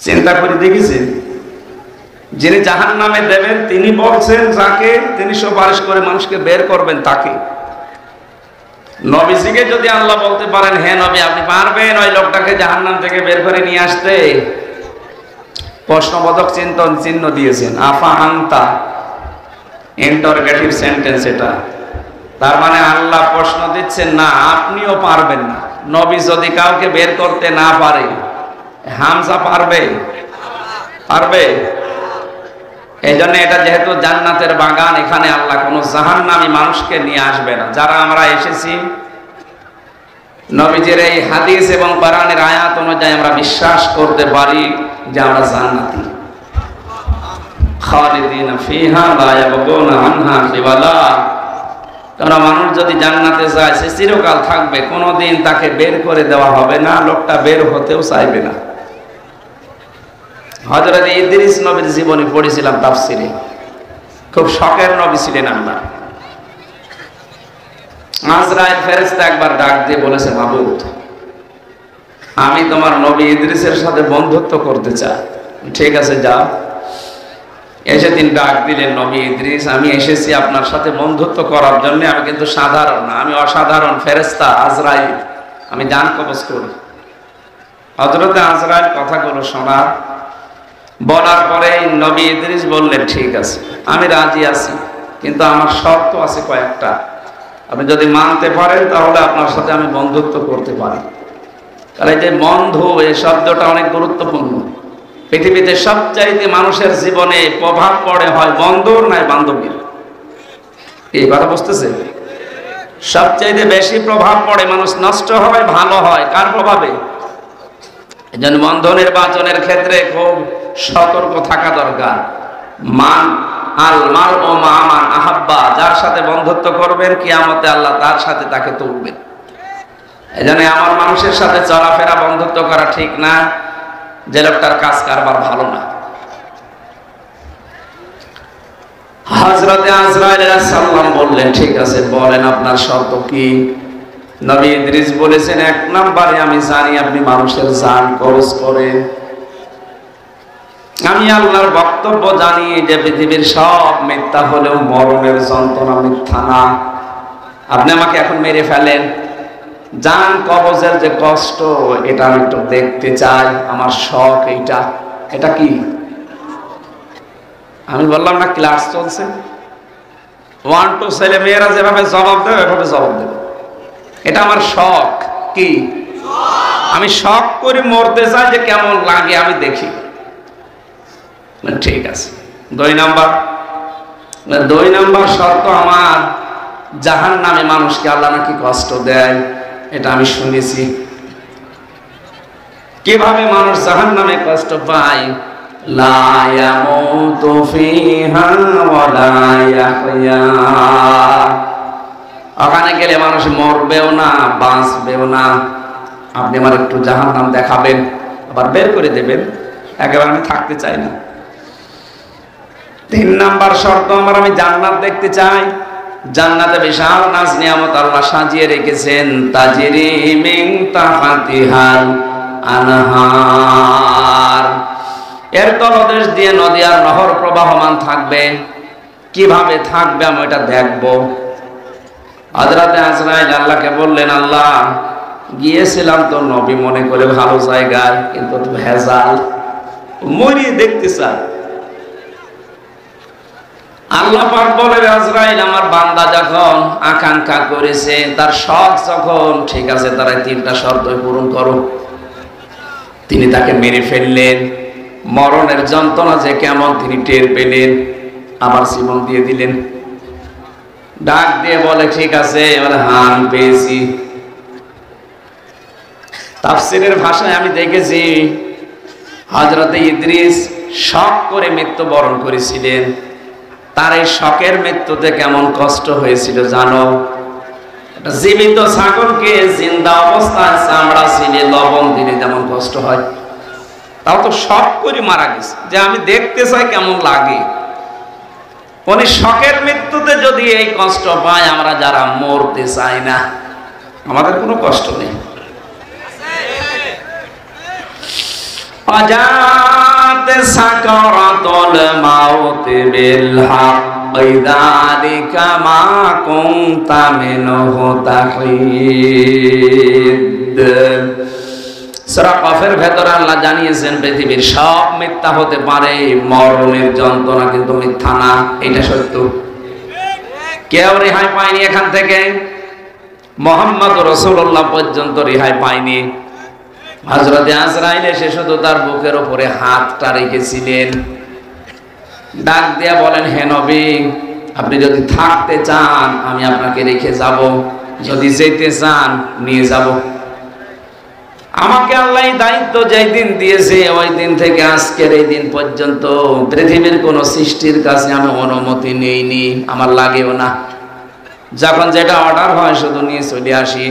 চিন্তা করে দেখেছেন, যিনি জাহান্নামে দেবেন তিনি বলছেন যাকে তিনি সুপারিশ করে মানুষকে বের করবেন তাকে। নবীজিকে যদি আল্লাহ বলতে পারেন, হ্যাঁ নবী আপনি পারবেন ওই লোকটাকে জাহান্নাম থেকে বের করে নিয়ে আসতে, প্রশ্নবোধক চিহ্ন দিয়েছেন, আফা আনতা, ইন্টারোগেটিভ সেন্টেন্স এটা। তার মানে আল্লাহ প্রশ্ন দিচ্ছেন না আপনিও পারবেন না। নবী যদি কাউকে বের করতে না পারে, হামজা পারবে? পারবে? এই জন্য এটা যেহেতু জান্নাতের বাগান, এখানে আল্লাহ কোনো জাহান্নামী মানুষকে নিয়ে আসবে না। যারা আমরা এসেছি নবীজির এই হাদিস এবং কোরআনের আয়াত অনুযায়ী আমরা বিশ্বাস করতে পারি যে আমরা জান্নাতি, খালিদিনা ফিহা লা ইয়াবগুনা আনহা হিওয়ালা। কারণ মানুষ যদি জান্নাতে যায় সে চিরকাল থাকবে, কোনোদিন তাকে বের করে দেওয়া হবে না, লোকটা বের হতেও চাইবে না। হযরত ইদ্রিস নবীর জীবনী পড়েছিলাম তাফসিরে, খুব শখের নবী ছিলেন। আমরা আজরাইল ফেরেশতা একবার ডাক দিয়ে বলেছে, মাবুদ আমি তোমার নবী ইদ্রিসের সাথে বন্ধুত্ব করতে চাই। ঠিক আছে যাও। এসে তিনি ডাক দিলেন, নবী ইদ্রিস আমি এসেছি আপনার সাথে বন্ধুত্ব করার জন্য, আমি কিন্তু সাধারণ না, আমি অসাধারণ ফেরেশতা আজরাইল, আমি জান কবজ করি। হযরত আজরাইল কথাগুলো শোনার বলার পরে নবী ইদ্রিস বললেন, ঠিক আছে আমি রাজি আছি, কিন্তু আমার শর্ত আছে কয়েকটা, আপনি যদি মানতে পারেন তাহলে আপনার সাথে আমি বন্ধুত্ব করতে পারি। তাহলে যে বন্ধু এই শব্দটা অনেক গুরুত্বপূর্ণ। পৃথিবীতে সবচাইতে মানুষের জীবনে প্রভাব পড়ে হয় বন্ধুর নয় বান্ধবীর। এই কথা বুঝতেছে? সবচাইতে বেশি প্রভাব পড়ে, মানুষ নষ্ট হয় ভালো হয় কার প্রভাবে? এই জন্য বন্ধু নির্বাচনের ক্ষেত্রে খুব সতর্ক থাকা দরকার। মান আল মার ও মান আহাব্বা, যার সাথে বন্ধুত্ব করবেন কিয়ামতে আল্লাহ তার সাথে তাকে তুলবেন। এই জন্য আমার মানুষের সাথে চলাফেরা বন্ধুত্ব করা ঠিক না যে লোকটার কাজ কারবার ভালো না। হযরতে আজরাইল আলাইহিস সালাম বললেন, ঠিক আছে বলেন আপনার শর্ত কি? নবী ইদ্রিস বলেছেন, এক নম্বরে আমি জানি আপনি মানুষের জান কবজ করেন। আমি আল্লাহর বক্তব্য জানি যে পৃথিবীর সব মিথ্যা হলেও মরণের যন্ত্রণা মিথ্যা না। আপনি আমাকে এখন মেরে ফেলেন, জান কবজের যে কষ্ট এটা আমি একটু দেখতে চাই, আমার শখ এইটা। এটা কি? আমি বললাম না ক্লাস চলছে, 1 2 ছেলে মেয়েরা যেভাবে জবাব দেবে এভাবে জবাব দেবে। এটা আমার শখ। কি? আমি শখ করে মরতে চাই যে কেমন লাগে আমি দেখি। ঠিক আছে। 2 নাম্বার শর্ত আমার, জাহান্নামে মানুষকে আল্লাহ নাকি কষ্ট দেয়, এটা আমি শুনেছি। কিভাবে মানুষ জাহান্নামে কষ্ট পায়? লা ইয়ামুতু ফিহা ওয়া লা ইয়াহইয়া। ওখানে গেলে মানুষ মরবেও না বাঁচবেও না। আপনি আমার একটু জাহান্নাম দেখাবেন, আবার বের করে দেবেন, একেবারে আমি থাকতে চাই না। 3 নাম্বার শর্ত আমার, আমি জান্নাত দেখতে চাই। জান্নাতে বিশাল নাজ নিয়ামত আল্লাহ সাজিয়ে রেখেছেন, তাজরি মিন তাহতিহাল আনহার, এর তলদেশ দিয়ে নদী আর নহর প্রবাহমান থাকবে। কিভাবে থাকবে আমি এটা দেখব। হযরতে আজরাইল আল্লাহকে বললেন, আল্লাহ গিয়েছিলাম তো নবী মনে করে ভালো জায়গায়, কিন্তু ভেজাল, মরিয়ে দেখতে চাই। আল্লাহ পাক বলেন, আজরাইল আমার বান্দা যখন আকাঙ্ক্ষা করেছে, তার শখ যখন ঠিক আছে, তারা 3টা শর্ত পূরণ করো। তিনি তাকে মেরে ফেললেন। মরণের যন্ত্রণা যে কেমন তিনি টের পেলেন, আবার জীবন দিয়ে দিলেন। ডাক দিয়ে বলে, ঠিক আছে এবারে হান পেয়েছি। তাফসীরের ভাষায় আমি দেখেছি হযরতে ইদ্রিস শখ করে মৃত্যুবরণ করেছিলেন। তার এই শখের মৃত্যুতে কেমন কষ্ট হয়েছিল জানো? জীবিত ছাগলকে জিন্দা অবস্থায় চামড়া ছিলে লবণ দিলে যেমন কষ্ট হয়, তাও তো শখ করে মারা গেছে যে আমি দেখতে চাই কেমন লাগে। উনি শখের মৃত্যুতে যদি এই কষ্ট পায়, আমরা যারা মরতে চাই না আমাদের কোনো কষ্ট নেই। وجاءت سكرة الموت بالحق ذلك ما كنت منه تحيد সূরা কফের ভেতরে আল্লাহ জানিয়েছেন পৃথিবীর সব মিথ্যা হতে পারে, মরণের যন্ত্রণা কিন্তু মিথ্যা না। এটা সত্য। কেউ রেহাই পায়নি এখান থেকে, মুহাম্মদ রাসূলুল্লাহ পর্যন্ত রেহাই পায়নি। হযরত আজরাইল এসে শুধু তার বুকের উপরে হাতটা রেখেছিলেন, ডাক দিয়া বলেন, হে নবী, আপনি যদি থাকতে চান আমি আপনাকে রেখে যাব, যদি যেতে চান নিয়ে যাব। আমাকে আল্লাহ দায়িত্ব যেই দিন দিয়েছে ওই দিন থেকে আজকের এই দিন পর্যন্ত পৃথিবীর কোন সৃষ্টির কাছে আমি অনুমতি নেইনি, আমার লাগেও না। যখন যেটা অর্ডার হয় শুধু নিয়ে চলে আসি।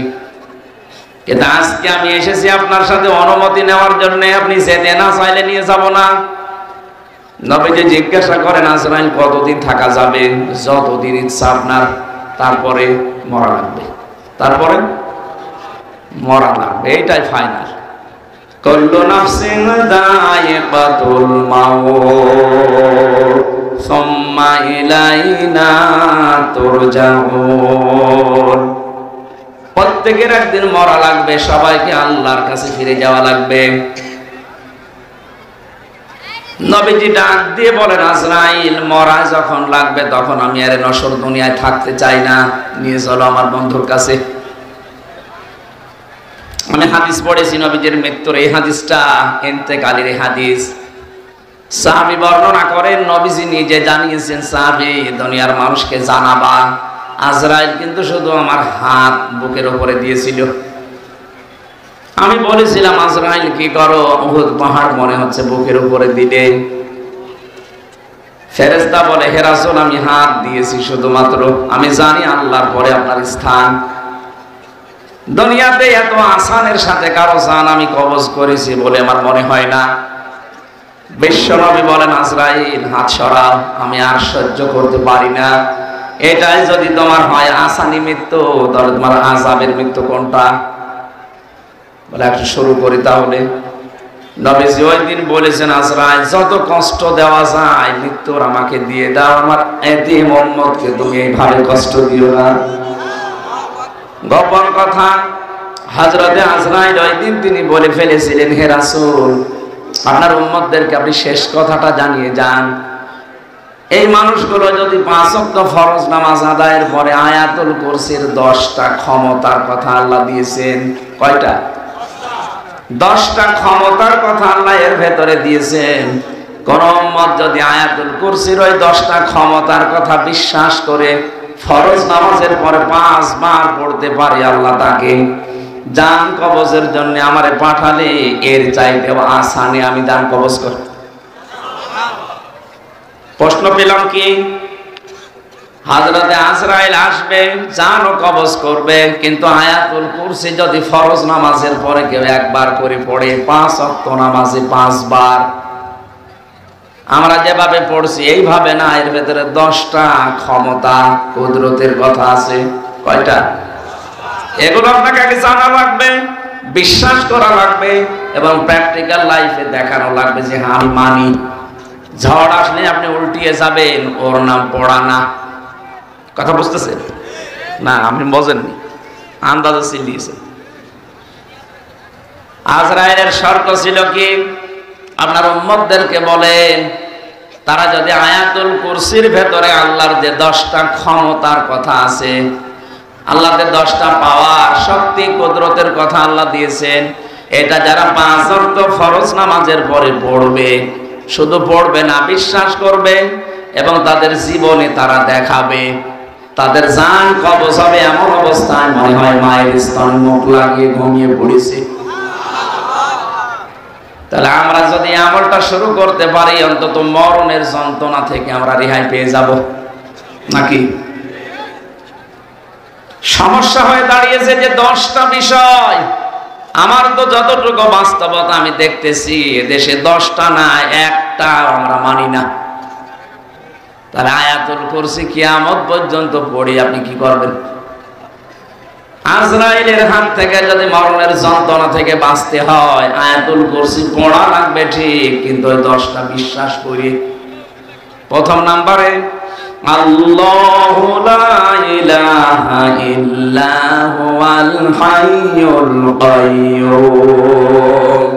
কিন্তু আজকে আমি এসেছি আপনার সাথে অনুমতি নেওয়ার জন্য, আপনি যেতে না চাইলে নিয়ে যাব না। নবীজি জিজ্ঞাসা করেন, আজরাইল কতদিন থাকা যাবে? যতদিন ইচ্ছা আপনার, তারপরে মরা লাগবে। তারপরে মরা লাগবে, এইটাই ফাইনাল। কুল্লু নাফসিন যায়িকাতুল মাউত সুম্মা ইলাইনা তুরজাউন। প্রত্যেকের একদিন মরা লাগবে, সবাইকে আল্লাহর কাছে ফিরে যাওয়া লাগবে। নবীজি ডাক দিয়ে বলেন, আজরাইল মরা যখন লাগবে তখন আমি আর নশ্বর দুনিয়ায় থাকতে চাই না, নিয়ে চলো আমার বন্ধুর কাছে। আমি হাদিস পড়েছি নবীজির মৃত্যুর, এই হাদিসটা ইন্তেকালের হাদিস। সাহাবী বর্ণনা করেন, নবীজি নিজে জানিয়েছেন, সাহাবী দুনিয়ার মানুষকে জানাবা, আজরাইল কিন্তু শুধু আমার হাত বুকের উপরে দিয়েছিল। আমি বলেছিলাম, আজরাইল কি করো? উহুদ পাহাড় মনে হচ্ছে বুকের উপরে দিলে। ফেরেশতা বলে, হে রাসূল, আমি হাত দিয়েছি শুধুমাত্র, আমি জানি আল্লাহর পরে আপনার স্থান। দুনিয়াতে এত আসানের সাথে কারো জান আমি কবজ করেছি বলে আমার মনে হয় না। বিশ্বনবী বলেন, আজরাইল হাত সরাও, আমি আর সহ্য করতে পারি না। এটাই যদি তোমার হয় আসানি মৃত্যু, তাহলে তোমার আযাবের মৃত্যু কোনটা? বলে একটু শুরু করি তাহলে। নবীজি ওই দিন বলেছেন, আজরাইল যত কষ্ট দেওয়া যায় মৃত্যুর আমাকে দিয়ে দাও, আমার এতিম উম্মতকে তুমি এইভাবে কষ্ট দিও না। গোপন কথা, হযরতে আজরাইল ওই দিন তিনি বলে ফেলেছিলেন, হে রাসূল, আপনার উম্মতদেরকে আপনি শেষ কথাটা জানিয়ে যান। এই মানুষগুলো যদি 5 ওয়াক্ত ফরজ নামাজ আদায়ের পরে আয়াতুল কুরসির 10টা ক্ষমতার কথা আল্লাহ দিয়েছেন। কয়টা? 10টা ক্ষমতার কথা আল্লাহ এর ভেতরে দিয়েছেন। কোন উম্মত যদি আয়াতুল কুরসির ওই 10টা ক্ষমতার কথা বিশ্বাস করে ফরজ নামাজের পরে 5 বার পড়তে পারে, আল্লাহ তাকে জান কবজের জন্য আমারে পাঠালে এর চাইতে আসানে আমি জান কবজ করব। প্রশ্ন পেলাম কি? হযরতে আজরাইল আসবে, জানও কবজ করবে, কিন্তু আয়াতুল কুরসি যদি ফরজ নামাজের পরে কেউ একবার করে পড়ে, 5 ওয়াক্ত নামাজে 5 বার, আমরা যেভাবে পড়ছি এইভাবে না, এর ভেতরে 10টা ক্ষমতা কুদরতের কথা আছে। কয়টা? এগুলো আপনাকে আগে জানা লাগবে, বিশ্বাস করা লাগবে, এবং প্র্যাকটিক্যাল লাইফে দেখানো লাগবে যে হ্যাঁ আমি মানি। ঝড় আসলে আপনি উল্টিয়ে যাবেন, ওর নাম পড়া না। কথা বুঝতেছেন না? আপনি বোঝেননি, আন্দাজে চিল্লিয়েছেন। আজরাইলের শর্ত ছিল কি? আপনার উম্মতদেরকে বলেন, তারা যদি আয়াতুল কুরসির ভেতরে আল্লাহর যে 10টা ক্ষমতার কথা আছে, আল্লাহর 10টা পাওয়ার, শক্তি, কুদরতের কথা আল্লাহ দিয়েছেন, এটা যারা 5 ওয়াক্ত ফরজ নামাজের পরে পড়বে, শুধু পড়বে না, বিশ্বাস করবে এবং তাদের জীবনে তারা দেখাবে, তাদের জান কবজ হবে এমন অবস্থায় মনে হয় মায়ের স্তন মুখ লাগিয়ে ঘুমিয়ে পড়েছে। তাহলে আমরা যদি আমলটা শুরু করতে পারি, অন্তত মরণের যন্ত্রণা থেকে আমরা রেহাই পেয়ে যাব নাকি? সমস্যা হয়ে দাঁড়িয়েছে যে 10টা বিষয়। আমার তো যতটুকু বাস্তবতা আমি দেখতেছি, এদেশে 10টা না, একটা আমরা মানি না। তাহলে আয়াতুল কুরসি কিয়ামত পর্যন্ত পড়ি আপনি কি করবেন? আজরাইলের হাত থেকে যদি মরণের যন্ত্রণা থেকে বাঁচতে হয় আয়াতুল কুরসি পড়া লাগবে ঠিক, কিন্তু ওই 10টা বিশ্বাস করি। প্রথম নাম্বারে আল্লাহু লা ইলাহা ইল্লা হুয়াল হাইয়ুল কাইয়্যুম।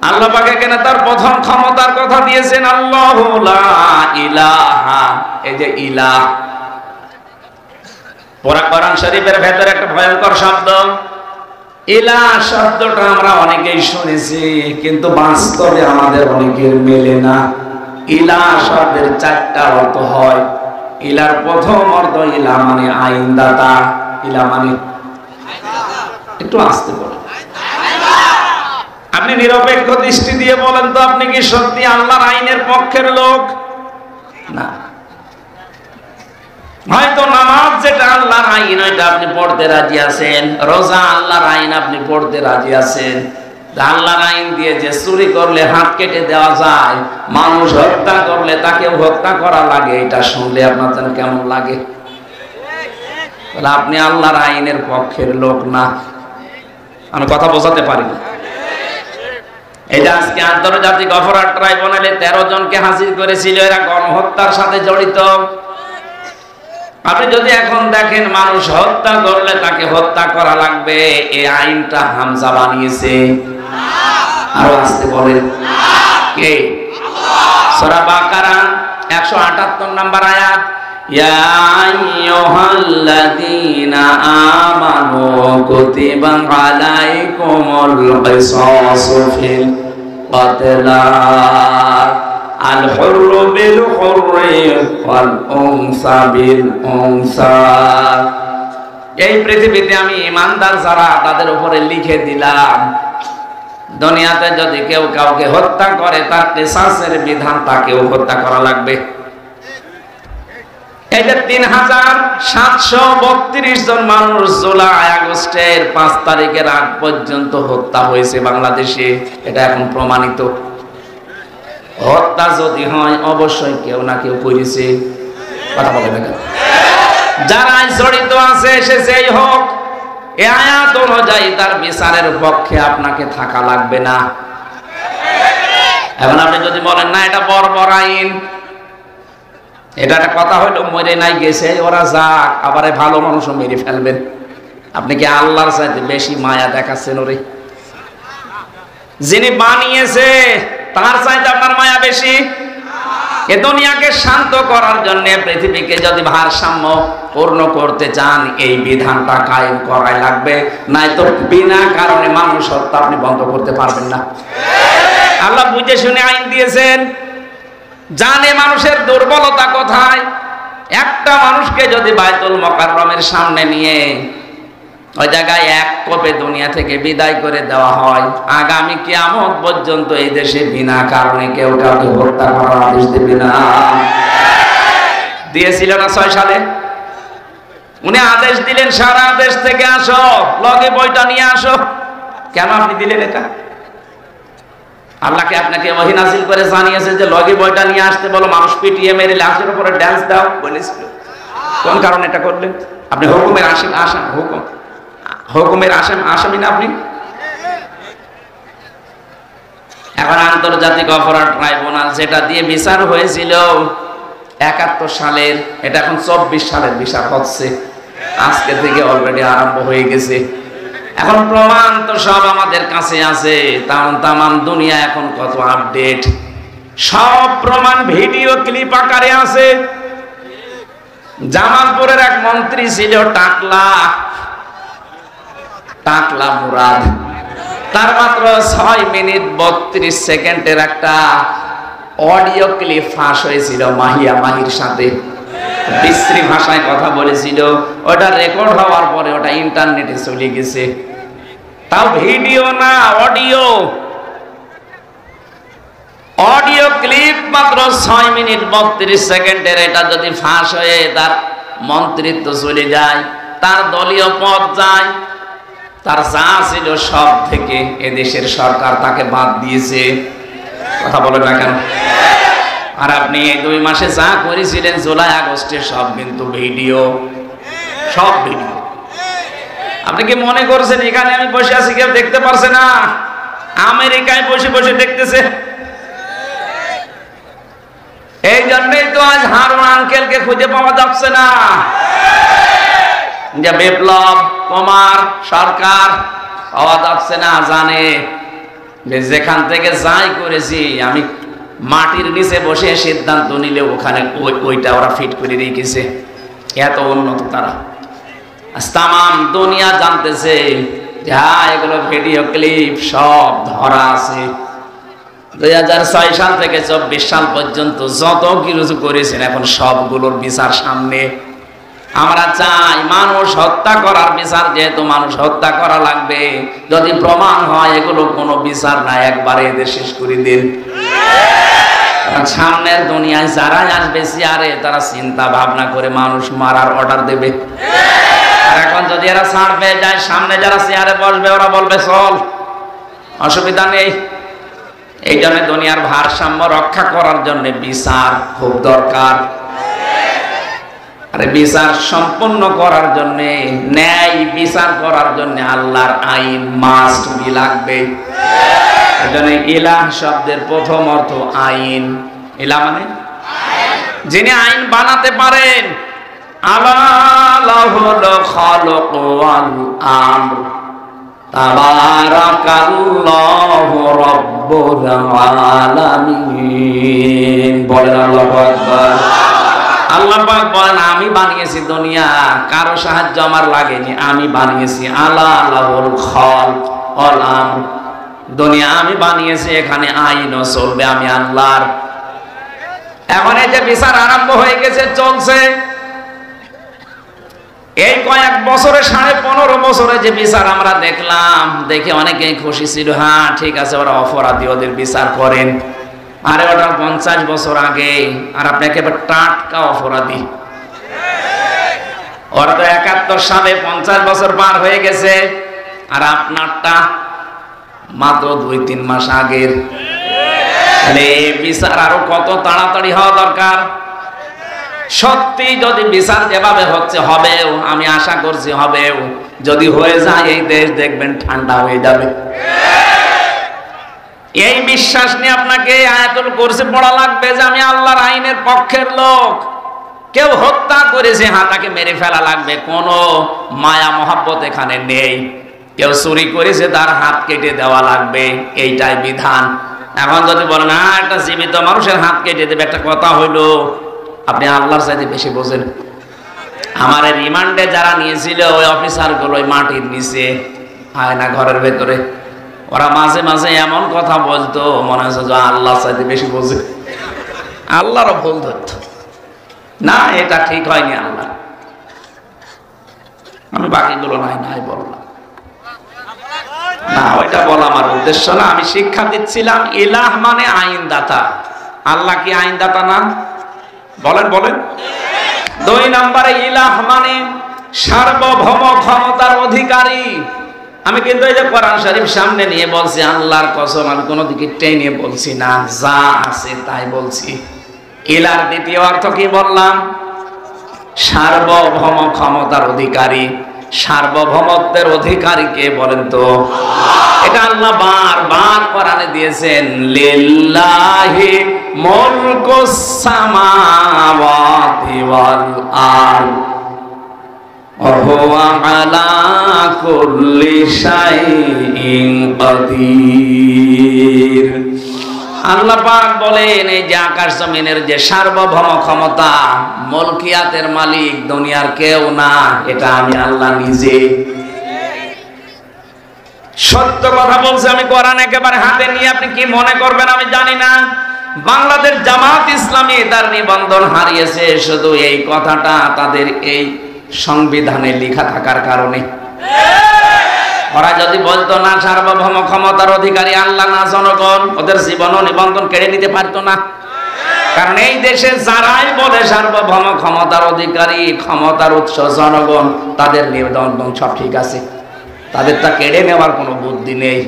আল্লাহ পাক এখানে তার প্রথম ক্ষমতার কথা দিয়েছেন, আল্লাহু লা ইলাহা। এই যে ইলাহ, কোরআন শরীফের ভেতরে একটা ভয়ঙ্কর শব্দ ইলাহ শব্দটা আমরা অনেকেই শুনেছি, কিন্তু বাস্তবে আমাদের অনেকের মেলে না। ইলাহ শব্দের 4টা অর্থ হয়। ইলার প্রথম অর্থ ইলাহ মানে আইনদাতা। ইলাহ মানে, একটু আস্তে বলেন, আপনি নিরপেক্ষ দৃষ্টি দিয়ে বলেন তো, আপনি কি সত্যি আল্লাহর আইনের পক্ষের লোক? না। হয়তো নামাজ যেটা আল্লাহর আইন ওইটা আপনি পড়তে রাজি আছেন, রোজা আল্লাহর আইন আপনি পড়তে রাজি আছেন। আল্লাহর আইন দিয়ে যে চুরি করলে হাত কেটে দেওয়া যায়, মানুষ হত্যা করলে তাকে হত্যা করা লাগে, এটা শুনলে আপনার যেন কেমন লাগে? আপনি আল্লাহর আইনের পক্ষের লোক না। আমি কথা বোঝাতে পারি না। এই যে আজকে আন্তর্জাতিক অপরাধ ট্রাইব্যুনালে 13 জনকে হাজির করেছিল, এরা গণহত্যার সাথে জড়িত। আপনি যদি এখন দেখেন মানুষ হত্যা করলে তাকে হত্যা করা লাগবে, এই আইনটা হামজা বানিয়েছে। আরো আসতে বলেন কে? সূরা বাকারা 178 নম্বর আয়াত, ইয়া আইয়ুহাল্লাযীনা আমানু কুতিবা আলাইকুমুল কিসাসু ফিল ক্বাতলা আল হুররু বিল হুররি ওয়াল উনসা বিল উনসা। এই পৃথিবীতে আমি ইমানদার যারা তাদের উপরে লিখে দিলাম, দুনিয়াতে যদি কেউ কাউকে হত্যা করে তার কিসাসের বিধান, তাকেও হত্যা করা লাগবে। এই যে 3732 জন মানুষ জুলাই আগস্টের 5 তারিখের আগ পর্যন্ত হত্যা হয়েছে বাংলাদেশে, এটা এখন প্রমাণিত। হত্যা যদি হয় অবশ্যই কেউ না কেউ করেছে। কথা বলে না কেন? যারা জড়িত আছে সে যেই হোক, এই আয়াত অনুযায়ী তার বিচারের পক্ষে আপনাকে থাকা লাগবে না। এখন আপনি যদি বলেন না এটা বর্বর আইন, এটা একটা কথা হইলো, মরে নাই গেছে ওরা যাক, আবার ভালো মানুষও মেরে ফেলবেন। আপনি কি আল্লাহর চাইতে বেশি মায়া দেখাচ্ছেন ওরে? যিনি বানিয়েছে তার চাইতে আপনার মায়া বেশি? এ দুনিয়াকে শান্ত করার জন্য, পৃথিবীকে যদি ভারসাম্য পূর্ণ করতে চান, এই বিধানটা কায়েম করাই লাগবে, নাই তো বিনা কারণে মানুষ হত্যা আপনি বন্ধ করতে পারবেন না। আল্লাহ বুঝে শুনে আইন দিয়েছেন, জানে মানুষের দুর্বলতা কোথায়। একটা মানুষকে যদি বাইতুল মুকাররমের সামনে নিয়ে ওই জায়গায় এক কোপে দুনিয়া থেকে বিদায় করে দেওয়া হয়, আগামী কিয়ামত পর্যন্ত এই দেশে বিনা কারণে কেউ কাউকে হত্যা করার আদেশ দেবে না। দিয়েছিল না 6 সালে? উনি আদেশ দিলেন, সারা দেশ থেকে আসো, লগে বইটা নিয়ে আসো। কেন আপনি দিলেন এটা? আল্লাহকে আপনাকে ওহী নাযিল করে জানিয়েছে যে লগে বইটা নিয়ে আসতে বলো, মানুষ পিটিয়ে মেরে লাশের উপরে ড্যান্স দাও বলেছিল। কোন কারণে এটা করলেন? আপনি হুকুমের হুকুমের আসামি না আপনি? এখন আন্তর্জাতিক অপরাধ ট্রাইব্যুনাল যেটা দিয়ে বিচার হয়েছিল 71 সালের, এটা এখন 24 সালের বিচার হচ্ছে। আজকে থেকে অলরেডি আরম্ভ হয়ে গেছে। এখন প্রমাণ তো সব আমাদের কাছে আছে, তামাম দুনিয়া এখন কত আপডেট, সব প্রমাণ ভিডিও ক্লিপ আকারে আছে। জামালপুরের এক মন্ত্রী ছিল টাকলা মুরাদ, তার মাত্র 6 মিনিট 32 সেকেন্ডের একটা অডিও ক্লিপ ফাঁস হয়েছিল মাহির সাথে। বিশ্রী ভাষায় কথা বলেছিল, ওটা রেকর্ড হওয়ার পরে ওটা ইন্টারনেটে চলে গেছে। তাও ভিডিও না, অডিও ক্লিপ মাত্র 6 মিনিট 32 সেকেন্ডের। এটা যদি ফাঁস হয়ে তার মন্ত্রিত্ব চলে যায়, তার দলীয় পদ যায়, তার যা ছিল সব থেকে এদেশের সরকার তাকে বাদ দিয়েছে। কথা বলেন না কেন? আর আপনি এই 2 মাসে যা করেছিলেন জুলাই আগস্টে, সব কিন্তু ভিডিও, সব ভিডিও। আপনি কি মনে করছেন এখানে আমি বসে আছি কেউ দেখতে পারছে না? আমেরিকায় বসে বসে দেখতেছে। এই জন্যই তো আজ হারুন আঙ্কেলকে খুঁজে পাওয়া যাচ্ছে না। যে বিপ্লব কুমার সরকার পাওয়া যাচ্ছে না, জানে যে যেখান থেকে যাই করেছি আমি মাটির নিচে বসে সিদ্ধান্ত নিলে ওখানে ওইটা ওরা ফিট করে রেখেছে। এত উন্নত তারা। তামাম দুনিয়া জানতেছে যে হ্যাঁ এগুলো ভিডিও ক্লিপ সব ধরা আছে। 2006 সাল থেকে 24 সাল পর্যন্ত যত কিছু করেছেন এখন সবগুলোর বিচার সামনে। আমরা চাই মানুষ হত্যা করার বিচার, যেহেতু মানুষ হত্যা করা লাগবে, যদি প্রমাণ হয় এগুলো কোনো বিচার না, একবারে এদের শেষ করে দিন। সামনের দুনিয়ায় যারাই আসবে চেয়ারে তারা চিন্তা ভাবনা করে মানুষ মারার অর্ডার দেবে। আর এখন যদি এরা ছাড় পেয়ে যায়, সামনে যারা চেয়ারে বসবে ওরা বলবে চল, অসুবিধা নেই। এই জন্য দুনিয়ার ভারসাম্য রক্ষা করার জন্য বিচার খুব দরকার। আরে বিচার সম্পন্ন করার জন্য, ন্যায় বিচার করার জন্য আল্লাহর আইন মাস্ট বি লাগবে। এই জন্য ইলাহ শব্দের প্রথম অর্থ আইন। ইলাহ মানে যিনি আইন বানাতে পারেন। আলাহুল খালক ওয়াল আমর তাবারাকাল্লাহু রাব্বুল আলামিন। বলেন আল্লাহু আকবার। আল্লাহ পাক বলেন আমি বানিয়েছি দুনিয়া, কারো সাহায্য আমার লাগেনি, আমি বানিয়েছি। আলাহুল খালক ওয়াল আমর, দুনিয়া আমি বানিয়েছি, এখানে আইনও চলবে আমি আল্লাহর। এখন এই যে বিচার আরম্ভ হয়ে গেছে, চলছে। এই কয়েক বছরে 15.5 বছরে যে বিচার আমরা দেখলাম, দেখে অনেকেই খুশি ছিল। হ্যাঁ ঠিক আছে, ওরা অপরাধী, ওদের বিচার করেন। আরে ওটা 50 বছর আগে, আর আপনি একেবারে টাটকা অপরাধী। ওরা তো 71 সালে 50 বছর পার হয়ে গেছে, আর আপনারটা মাত্র 2-3 মাস আগের। তাহলে বিচার আরো কত তাড়াতাড়ি হওয়া দরকার। সত্যি যদি বিচার যেভাবে হচ্ছে হবেও, আমি আশা করছি হবেও। যদি হয়ে যায় এই দেশ দেখবেন ঠান্ডা হয়ে যাবে। এই বিশ্বাস নিয়ে আপনাকে আয়াতুল কুরসি পড়া লাগবে যে আমি আল্লাহর আইনের পক্ষের লোক। কেউ হত্যা করেছে, হ্যাঁ তাকে মেরে ফেলা লাগবে, কোনো মায়া মহাব্বত এখানে নেই। কেউ চুরি করেছে, তার হাত কেটে দেওয়া লাগবে, এইটাই বিধান। এখন যদি বলেন না একটা জীবিত মানুষের হাত কেটে দেবে, একটা কথা হইলো, আপনি আল্লাহর চাইতে বেশি বোঝেন। আমার রিমান্ডে যারা নিয়েছিল ওই অফিসার গুলো ওই মাটির নিচে আয়না ঘরের ভেতরে, ওরা মাঝে মাঝে এমন কথা বলতো মনে হচ্ছে যে আল্লাহর চাইতে বেশি বোঝে। আল্লাহরও ভুল ধরতো না, এটা ঠিক হয়নি আল্লাহ। আমি বাকিগুলো নাই বললাম না, ওইটা বলা আমার উদ্দেশ্য না। আমি শিক্ষা দিচ্ছিলাম ইলাহ মানে আইনদাতা। আল্লাহ কি আইনদাতা না? বলেন বলেন। 2 নম্বরে ইলাহ মানে সার্বভৌম ক্ষমতার অধিকারী। আমি কিন্তু এই যে কোরআন শরীফ সামনে নিয়ে বলছি, আল্লাহর কসম আমি কোনো দিকে টেনে বলছি না, যা আছে তাই বলছি। ইলার দ্বিতীয় অর্থ কি বললাম? সার্বভৌম ক্ষমতার অধিকারী। সার্বভৌমত্বের অধিকারী কে বলেন তো? এটা আল্লাহ বারবার কোরআনে দিয়েছেন, লিল্লাহি মুলকুস সামাওয়াতি ওয়াল আরদ ওয়া হুয়া আলা কুল্লি শাইইন কাদির। আল্লাহ পাক বলেন এই যে আকাশ জমিনের যে সার্বভৌম ক্ষমতা, মুলকিয়াতের মালিক দুনিয়ার কেউ না, এটা আমি আল্লাহ নিজে। সত্য কথা বলছি আমি, কোরআন একেবারে হাতে নিয়ে আপনি কি মনে করবেন আমি জানি না। বাংলাদেশ জামাত ইসলামী তার নিবন্ধন হারিয়েছে শুধু এই কথাটা তাদের এই সংবিধানে লেখা থাকার কারণে। ওরা যদি বলতো না সার্বভৌম ক্ষমতার অধিকারী আল্লাহ না জনগণ, ওদের জীবন ও নিবন্ধন কেড়ে নিতে পারতো না। কারণ এই দেশে যারাই বলে সার্বভৌম ক্ষমতার অধিকারী, ক্ষমতার উৎস জনগণ, তাদের নিবন্ধন সব ঠিক আছে, তাদের তা কেড়ে নেওয়ার কোনো বুদ্ধি নেই।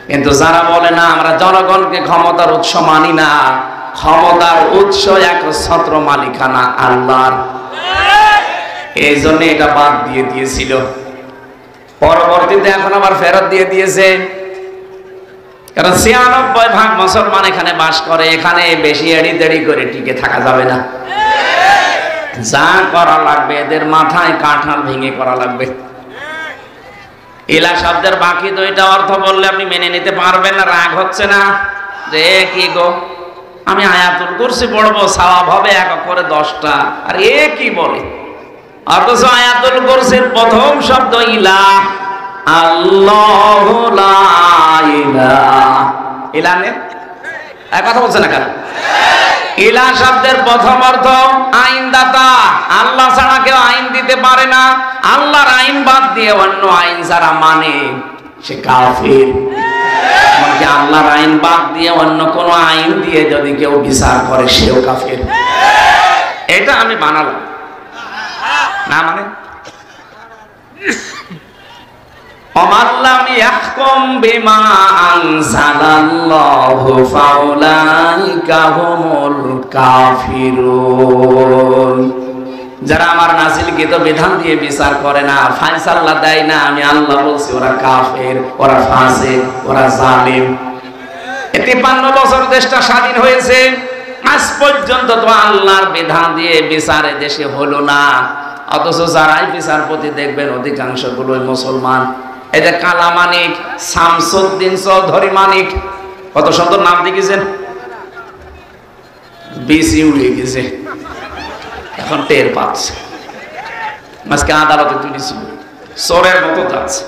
কিন্তু যারা বলে না আমরা জনগণকে ক্ষমতার উৎস মানি না, ক্ষমতার উৎস একচ্ছত্র মালিকানা আল্লাহর, এই জন্য এটা বাদ দিয়ে দিয়েছিল। পরবর্তীতে এখন আবার ফেরত দিয়ে দিয়েছে, কারণ ৯৬% মুসলমান এখানে বাস করে, এখানে বেশি এড়ি দেড়ি করে টিকে থাকা যাবে না। যা করা লাগবে এদের মাথায় কাঁঠাল ভেঙে করা লাগবে। ইলা শব্দের বাকি দুইটা অর্থ বললে আপনি মেনে নিতে পারবেন না, রাগ হচ্ছে না যে কি গো, আমি আয়াতুল কুরসি পড়বো, সওয়াব হবে এক করে 10টা, আর এ কি বলে? অথচ আয়াতুল কুরসির প্রথম শব্দ ইলাহ, আল্লাহু লা ইলাহা ইলানে এক কথা বলছে না কেন? ইলাহ শব্দের প্রথম অর্থ আইনদাতা, আল্লাহ ছাড়া কেউ আইন দিতে পারে না। আল্লাহর আইন বাদ দিয়ে অন্য আইন যারা মানে সে কাফির। এমনকি আল্লাহর আইন বাদ দিয়ে অন্য কোন আইন দিয়ে যদি কেউ বিচার করে সেও কাফির। এটা আমি বানালাম না, মানে অমাল্লাম ইয়াহকুম বিমা আনজালাল্লাহু ফাউলাইকা হুমুল কাফিরুন। যারা আমার নাযিলকৃত বিধান দিয়ে বিচার করে না, ফয়সালা দেয় না, আমি আল্লাহ বলছি ওরা কাফের, ওরা ফাসিক, ওরা জালিম। ৫৩ বছর দেশটা স্বাধীন হয়েছে, আজ পর্যন্ত তো আল্লাহর বিধান দিয়ে বিচারে দেশে হলো না। অথচ যারাই বিচারপতি দেখবেন অধিকাংশগুলোই মুসলমান। এই যে কালা মানিক, শামসুদ্দিন চৌধুরী মানিক, কত সুন্দর নাম দেখেছেন, বিসি উড়ে গেছে, এখন টের পাচ্ছে। আজকে আদালতে তুলেছিল, চোরের মতো যাচ্ছে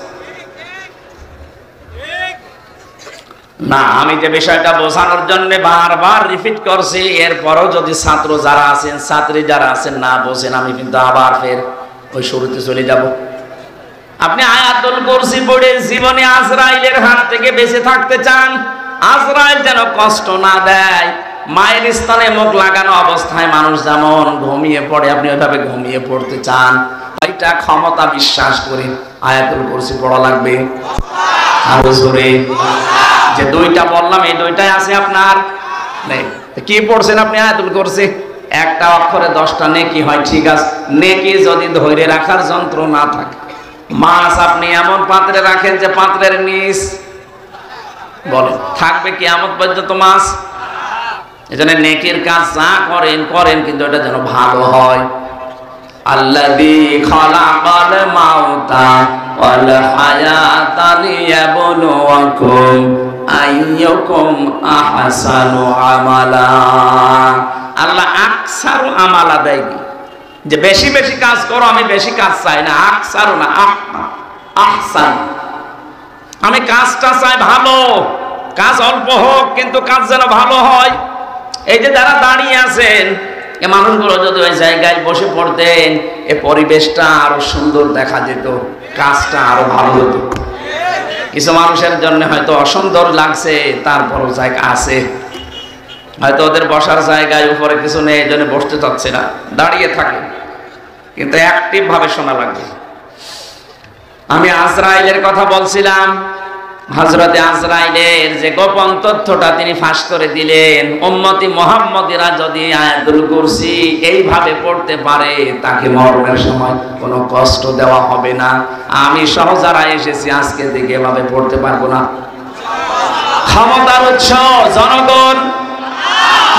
না। আমি যে বিষয়টা বোঝানোর জন্য বারবার রিপিট করছি, এরপরও যদি ছাত্র যারা আছেন, ছাত্রী যারা আছেন না বোঝেন, আমি কিন্তু আবার ফের ওই শুরুতে চলে যাব। আপনি আয়াতুল কুরসি পড়ে জীবনে আজরাইলের হাত থেকে বেঁচে থাকতে চান, আজরাইল যেন কষ্ট না দেয়। মায়ের স্তনে মুখ লাগানো অবস্থায় মানুষ যেমন ঘুমিয়ে পড়ে, আপনি ওইভাবে ঘুমিয়ে পড়তে চান, ওইটা ক্ষমতা বিশ্বাস করে আয়াতুল কুরসি পড়া লাগবে। আরো জোরে, যে দুইটা বললাম এই দুইটাই আছে আপনার নেই। কি পড়ছেন আপনি আয়াতুল কুরসি? একটা অক্ষরে 10টা নেকি হয়, ঠিক আছে। নেকি যদি ধরে রাখার যন্ত্র না থাকে, মাছ আপনি এমন পাত্রে রাখেন যে পাত্রের নিচ বলে থাকবে কিয়ামত পর্যন্ত মাছ। এজন্য নেকির কাজ যা করেন করেন, কিন্তু এটা যেন ভালো হয়। আল্লাযী খালাকাল মাউতা ওয়াল হায়াতা লিয়াবলুয়াকুম আইয়ুকুম আহসানু আমালা। আল্লাহ আকসারু আমালা দেয়, যে বেশি বেশি কাজ করো, আমি বেশি কাজ চাই না, আকসারু না আহসান, আমি কাজটা চাই ভালো, কাজ অল্প হোক কিন্তু কাজ যেন ভালো হয়। এই যে যারা দাঁড়িয়ে আছেন, এ মানুষগুলো যদি ওই জায়গায় বসে পড়তেন, এ পরিবেশটা আরো সুন্দর দেখা যেত, কাজটা আরো ভালো হতো। কিছু মানুষের জন্য হয়তো অসুন্দর লাগছে, তারপরও জায়গা আছে, হয়তো ওদের বসার জায়গায় উপরে কিছু নেই, এই জন্য বসতে চাচ্ছে না, দাঁড়িয়ে থাকে, কিন্তু অ্যাক্টিভ ভাবে শোনা লাগবে। আমি আজরাইলের কথা বলছিলাম, হযরতে আজরাইলের যে গোপন তথ্যটা তিনি ফাঁস করে দিলেন, উম্মতি মুহাম্মদীরা যদি আয়াতুল কুরসি এইভাবে পড়তে পারে, তাকে মরণের সময় কোনো কষ্ট দেওয়া হবে না। আমি সহ যারা এসেছি আজকে থেকে এভাবে পড়তে পারবো না। ক্ষমতার উৎস জনগণ,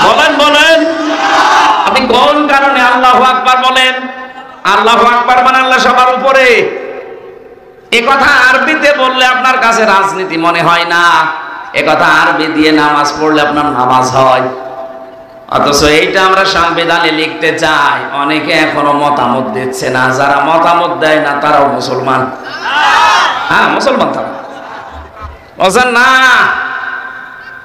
বলেন বলেন, আপনি কোন কারণে আল্লাহু আকবার বলেন? আল্লাহু আকবার মানে আল্লাহ সবার উপরে। এ কথা আরবিতে বললে আপনার কাছে রাজনীতি মনে হয় না, এ কথা আরবি দিয়ে নামাজ পড়লে আপনার নামাজ হয়। অথচ এইটা আমরা সংবিধানে লিখতে চাই, অনেকে এখনো মতামত দিচ্ছে না। যারা মতামত দেয় না তারাও মুসলমান। হ্যাঁ, মুসলমান তারা বলছেন না।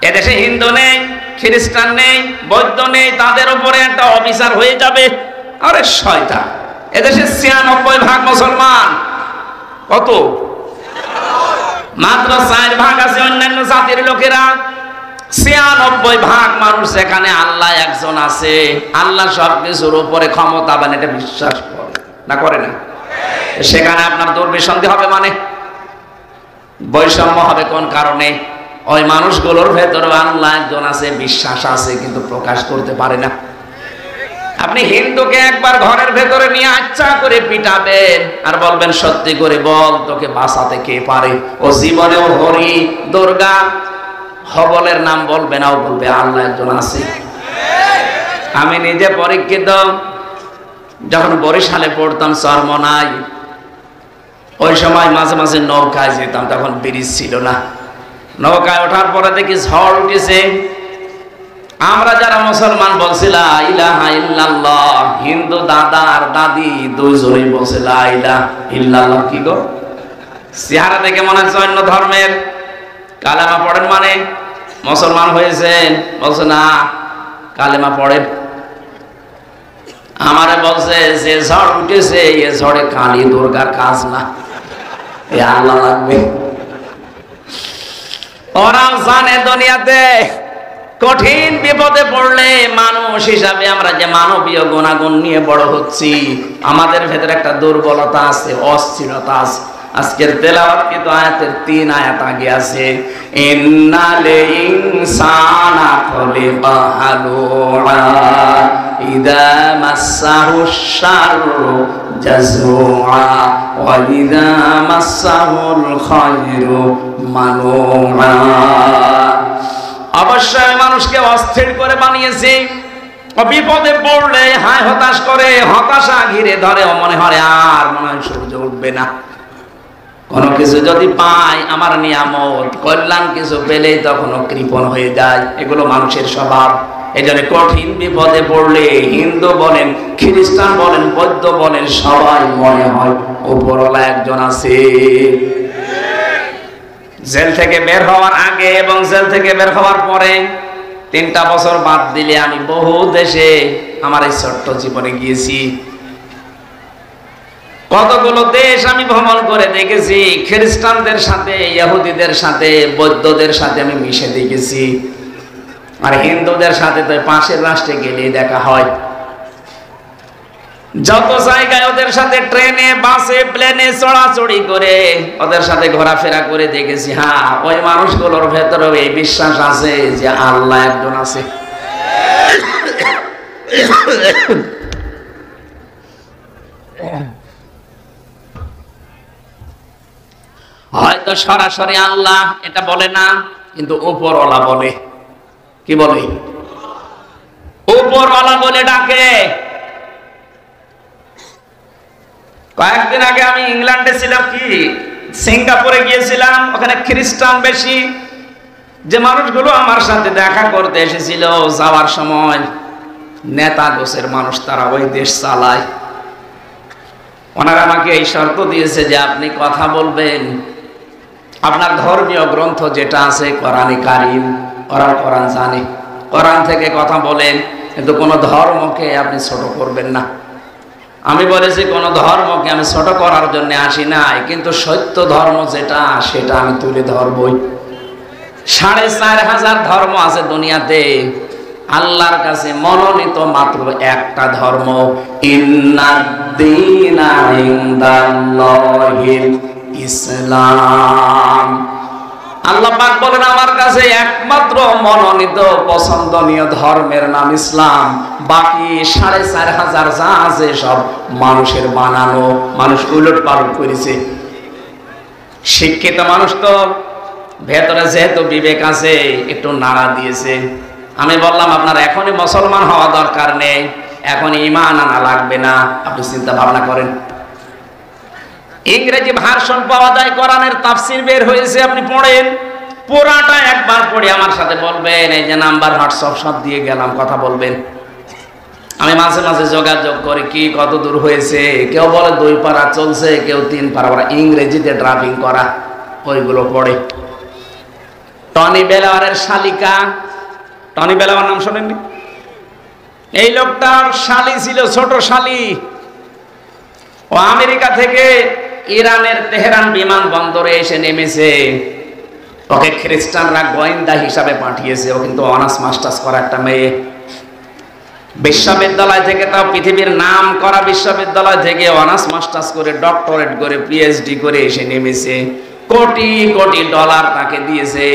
এদেশে হিন্দু নেই, খ্রিস্টান নেই, বৌদ্ধ নেই, তাদের উপরে একটা অবিচার হয়ে যাবে। আরে শয়তান, এদেশে ৯৬% মুসলমান। কত? মাত্র 4% আছে অন্যান্য জাতির লোকেরা। ৯৬% মানুষ এখানে আল্লাহ একজন আছে, আল্লাহ সবকিছুর উপরে ক্ষমতাবান, এটা বিশ্বাস করে না, করে না? সেখানে আপনার দুর্বিসন্ধি হবে, মানে বৈষম্য হবে। কোন কারণে? ওই মানুষগুলোর ভেতরে আল্লাহ একজন আছে, বিশ্বাস আছে, কিন্তু প্রকাশ করতে পারে না। আপনি হিন্দুকে একবার ঘরের ভেতরে নিয়ে আচ্ছা করে পিটাবেন আর বলবেন সত্যি করে বল তোকে বাঁচাতে কে পারে। ও জীবনেও হরি দুর্গা হবলের নাম বলবে না, ও বলবে আল্লাহ একজন আছে। আমি নিজে পরীক্ষিত, যখন বরিশালে পড়তাম চরমনাই, ওই সময় মাঝে মাঝে নৌকায় যেতাম, তখন ব্রিজ ছিল না। নৌকায় ওঠার পরে দেখি ঝড় উঠেছে। আমরা যারা মুসলমান বলছিলাম ইলাহা ইল্লাল্লাহ, হিন্দু দাদা আর দাদি দুইজনেই বলছে লা ইলাহা ইল্লাল্লাহ। কি গো, চেহারা দেখে মনে হচ্ছে অন্য ধর্মের। কালেমা পড়েন মানে মুসলমান হয়েছেন? বলছে না, কালেমা পড়েন। আমারে বলছে যে ঝড় উঠেছে এ ঝড়ে কালী দুর্গার কাজ না, এ আল্লাহ লাগবে। ওরাও জানে দুনিয়াতে কঠিন বিপদে পড়লে মানুষ হিসাবে আমরা যে মানবীয় গুণাগুণ নিয়ে বড় হচ্ছি, আমাদের ভেতরে একটা দুর্বলতা আছে, অস্থিরতা আছে। আজকের তেলাওয়াত কিন্তু আয়াতের 3 আয়াত আগে আছে, ইন্নাল ইনসানা খুলিকা হালুআ ইযা মাসসাহুশ শাররু জাযুআ ওয়া ইযা মাসসাহুল খায়রু মানুআ। অবশ্যই মানুষকে অস্থির করে বানিয়েছে, বিপদে পড়লে হায় হতাশ করে, হতাশা ঘিরে ধরে, মনে হয় আর মনে হয় সূর্য উঠবে না। কোনো কিছু যদি পাই, আমার নিয়ামত কল্যাণ কিছু পেলেই তখন কৃপণ হয়ে যায়। এগুলো মানুষের স্বভাব। এই জন্য কঠিন বিপদে পড়লে হিন্দু বলেন, খ্রিস্টান বলেন, বৌদ্ধ বলেন, সবাই মনে হয় উপরওয়ালা একজন আছে। জেল থেকে বের হওয়ার আগে এবং জেল থেকে বের হওয়ার পরে 3টা বছর বাদ দিলে আমি বহু দেশে আমার এই ছোট্ট জীবনে গিয়েছি। কতগুলো দেশ আমি ভ্রমণ করে দেখেছি। খ্রিস্টানদের সাথে, ইহুদিদের সাথে, বৌদ্ধদের সাথে আমি মিশে দেখেছি। আর হিন্দুদের সাথে তো পাশের রাষ্ট্রে গেলেই দেখা হয়। যত জায়গায় ওদের সাথে ট্রেনে, বাসে, প্লেনে চড়াচড়ি করে ওদের সাথে ঘোরাফেরা করে দেখেছি। হ্যাঁ, ওই মানুষগুলোর ভেতরেও এই বিশ্বাস আছে যে আল্লাহ একজন আছে। হয়তো সরাসরি আল্লাহ এটা বলে না, কিন্তু উপরওয়ালা বলে। কি বলে? উপরওয়ালা বলে ডাকে। কয়েকদিন আগে আমি ইংল্যান্ডে ছিলাম, কি সিঙ্গাপুরে গিয়েছিলাম। ওখানে খ্রিস্টান বেশি। যে মানুষগুলো আমার সাথে দেখা করতে এসেছিল, যাওয়ার সময় নেতা গোছের মানুষ, তারা ওই দেশ চালায়। ওনারা আমাকে এই শর্ত দিয়েছে যে আপনি কথা বলবেন, আপনার ধর্মীয় গ্রন্থ যেটা আছে কোরআনে কারিম, ওরা কোরআন জানে, কোরআন থেকে কথা বলেন, কিন্তু কোনো ধর্মকে আপনি ছোট করবেন না। আমি বলেছি কোন ধর্মকে আমি ছোট করার জন্য আসি নাই, কিন্তু সত্য ধর্ম যেটা সেটা আমি তুলে ধরবই। 4500 ধর্ম আছে দুনিয়াতে, আল্লাহর কাছে মনোনীত মাত্র একটা ধর্ম, ইন্নাদ-দীনা ইনদাল্লাহিল ইসলাম। আল্লাহ পাক বলেন আমার কাছে একমাত্র মনোনীত পছন্দনীয় ধর্মের নাম ইসলাম। বাকি 4500 যা আছে সব মানুষের বানানো, মানুষ উলট পালট করেছে। শিক্ষিত মানুষ তো ভেতরে যেহেতু বিবেক আছে একটু নাড়া দিয়েছে। আমি বললাম আপনার এখনই মুসলমান হওয়া দরকার নেই, এখন ঈমান আনা লাগবে না, আপনি চিন্তা ভাবনা করেন। ইংরেজি ভার্সন পাওয়া যায়, কোরআনের তাফসীর বের হয়েছে, আপনি পড়েন। পুরাটা একবার পড়ে আমার সাথে বলবেন। এই যে নাম্বার, হোয়াটসঅ্যাপ সব দিয়ে গেলাম, কথা বলবেন। আমি মাঝে মাঝে যোগাযোগ করি, কি কত দূর হয়েছে। কেউ বলে 2 পারা চলছে, কেউ 3 পারা। ওরা ইংরেজিতে ড্রাইভিং করা, ওইগুলো পড়ে। টনি বেলাওয়ারের শালিকা, টনি বেলাওয়ার নাম শোনেননি? এই লোকটার শালি ছিল, ছোট শালি। ও আমেরিকা থেকে ইরানের তেহরান বিমানবন্দরে এসে নেমেছে। ওকে খ্রিস্টানরা গোয়েন্দা হিসাবে পাঠিয়েছে। ও কিন্তু অনার্স মাস্টার্স করা একটা মেয়ে। বিশ্ববিদ্যালয় থেকে, তাও পৃথিবীর নাম করা বিশ্ববিদ্যালয় থেকে অনার্স মাস্টার্স করে, ডক্টরেট করে, পিএইচডি করে এসে নেমেছে। কোটি কোটি ডলার তাকে দিয়েছে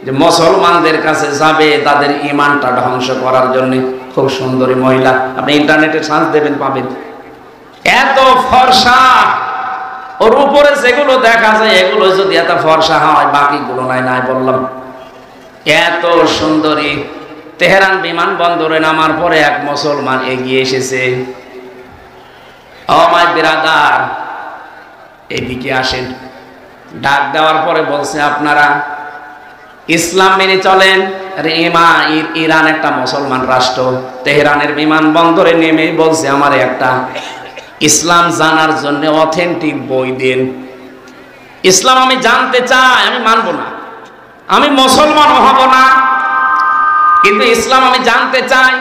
যে মুসলমানদের কাছে যাবে তাদের ঈমানটা ধ্বংস করার জন্য। খুব সুন্দরী মহিলা, আপনি ইন্টারনেটে সার্চ দেবেন পাবেন। এত ফর্সা, ওর উপরে যেগুলো দেখা যায় এগুলো যদি এত ফর্সা হয় বাকিগুলো নাই বললাম। এত সুন্দরী। তেহরান বিমানবন্দরে নামার পরে এক মুসলমান এগিয়ে এসেছে, ও মাই ব্রাদার এদিকে আসেন। ডাক দেওয়ার পরে বলছে, আপনারা ইসলাম মেনে চলেন? ইরান একটা মুসলমান রাষ্ট্র। তেহরানের বিমানবন্দরে নেমে বলছে, আমার একটা ইসলাম জানার জন্য অথেন্টিক বই দিন। ইসলাম আমি জানতে চাই, আমি মানব না, আমি মুসলমান হব না, কিন্তু ইসলাম আমি জানতে চাই।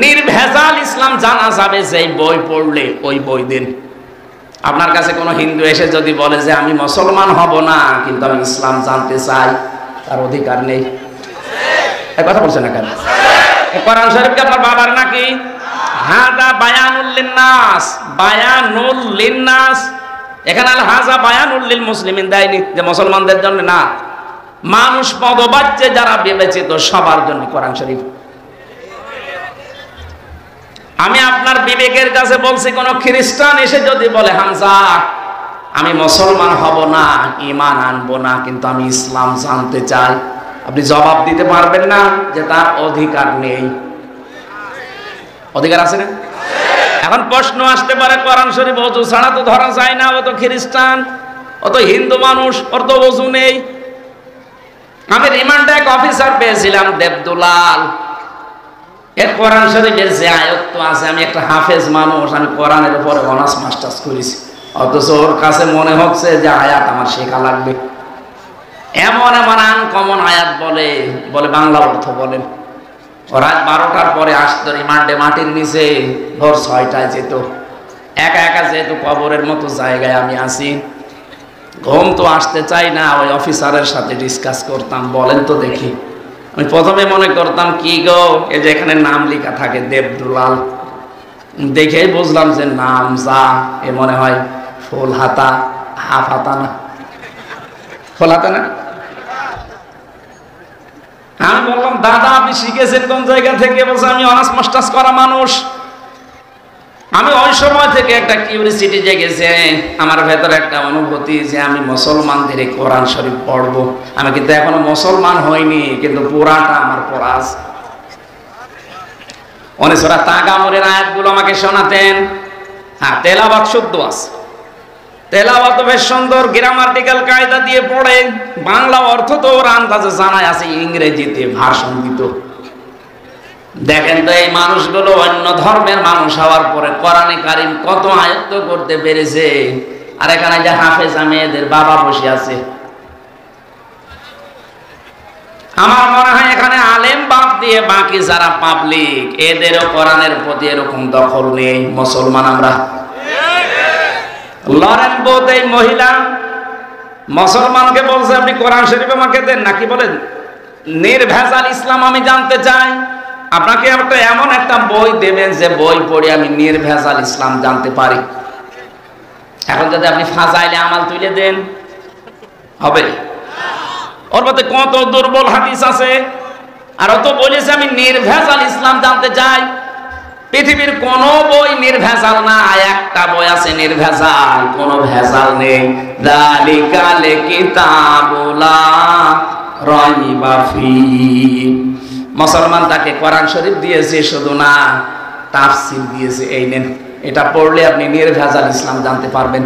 নির্ভেজাল ইসলাম জানা যাবে যে বই পড়লে, ওই বই দিন। আপনার কাছে কোনো হিন্দু এসে যদি বলে যে আমি মুসলমান হব না কিন্তু আমি ইসলাম জানতে চাই, তার অধিকার নেই। এই কথা বলছে না কেন? কোরআন শরীফ কি আপনার বাবার নাকি? হাদা বায়ানুল লিন্নাস, বায়ানুল লিন্নাস। এখানে আল হাজা বায়ানুল লিল মুসলিমিন দেয়নি যে মুসলমানদের জন্য না, মানুষ পদবাচ্যে যারা বিবেচিত সবার জন্য কোরআন শরীফ। আমি আপনার বিবেকের কাছে বলছি, কোন খ্রিস্টান এসে যদি বলে হামজা আমি মুসলমান হব না, ঈমান আনবো না, কিন্তু আমি ইসলাম জানতে চাই, আপনি জবাব দিতে পারবেন না যে তার অধিকার নেই? অধিকার আছে না? এখন প্রশ্ন আসতে পারে, কোরআন শরীফ ওযু ছাড়া তো ধরা যায় না, ও তো খ্রিস্টান, ও তো হিন্দু মানুষ, ওর তো ওযু নেই। আমি রিমান্ডে এক অফিসার পেয়েছিলাম দেবদুলাল, এর কোরআন শরীফের যে আয়াত আছে, আমি একটা হাফেজ মানুষ, আমি কোরআনের উপরে অনার্স মাস্টার্স করেছি, অথচ ওর কাছে মনে হচ্ছে যে আয়াত আমার শেখা লাগবে। এমন এমন আনকমন আয়াত বলে বাংলা অর্থ বলেন। ও রাত 12টার পরে আসতো রিমান্ডে, মাটির নিচে ভোর 6টায় যেত, একা একা যেহেতু কবরের মতো জায়গায় আমি আছি, ঘুম তো আসতে চাই না, ওই অফিসারের সাথে ডিসকাস করতাম, বলেন তো দেখি। আমি প্রথমে মনে করতাম কি গো, এই যে এখানে নাম লেখা থাকে দেবদুলাল, দেখেই বুঝলাম যে নাম যা, এ মনে হয় ফুল হাতা, হাফ হাতা না, ফুল হাতা না। আমি বললাম, দাদা আপনি শিখেছেন কোন জায়গা থেকে? বলছে আমি অনার্স মাস্টার্স করা মানুষ। আমি ওই সময় থেকে একটা কিউরিসিটি জেগেছে আমার ভেতরে, একটা অনুভূতি যে আমি মুসলমানদের কোরআন শরীফ পড়বো। আমি কিন্তু এখনো মুসলমান হইনি, কিন্তু পুরাটা আমার পড়া আছে। অনেক সূরা তাগামুরের আয়াতগুলো আমাকে শোনাতেন। হ্যাঁ, তেলাওয়াত শুদ্ধ আছে, তেলাওয়াত বেশ সুন্দর, গ্রামাটিক্যাল কায়দা দিয়ে পড়ে, বাংলা অর্থ তো ওর আন্দাজে জানাই আছে, ইংরেজিতে ভাষণ দিত। দেখেন তো এই মানুষগুলো অন্য ধর্মের মানুষ হওয়ার পরে কোরআনে কারিম কত আয়ত্ত করতে পেরেছে, আর এখানে যে হাফেজা মেয়েদের বাবা বসে আছে। আমার মনে হয় এখানে আলেম বাদ দিয়ে বাকি যারা পাবলিক, এদেরও কোরআনের প্রতি এরকম দখল নেই। মুসলমান আমরা। লরেন বোধ এই মহিলা মুসলমানকে বলছে আপনি কোরআন শরীফ আমাকে দেন, নাকি বলেন নির্ভেজাল ইসলাম আমি জানতে চাই। আপনাকে একটা এমন একটা বই দেবেন যে বই পড়ে আমি নির্ভেজাল ইসলাম জানতে পারি। এখন যদি আপনি ফাজাইলে আমাল তুলে দেন, হবে? ওর মধ্যে কত দুর্বল হাদিস আছে, আর ও তো বলেছে আমি নির্ভেজাল ইসলাম জানতে চাই। পৃথিবীর কোন বই নির্ভেজাল না, একটা বই আছে নির্ভেজাল, কোনো ভেজাল নেই। যালিকাল কিতাবুলা রাইবা ফীহি। মুসলমান তাকে কোরআন শরীফ দিয়েছে, শুধু না তাফসীর দিয়েছে, এই নেন, এটা পড়লে আপনি নির্ভেজাল ইসলাম জানতে পারবেন।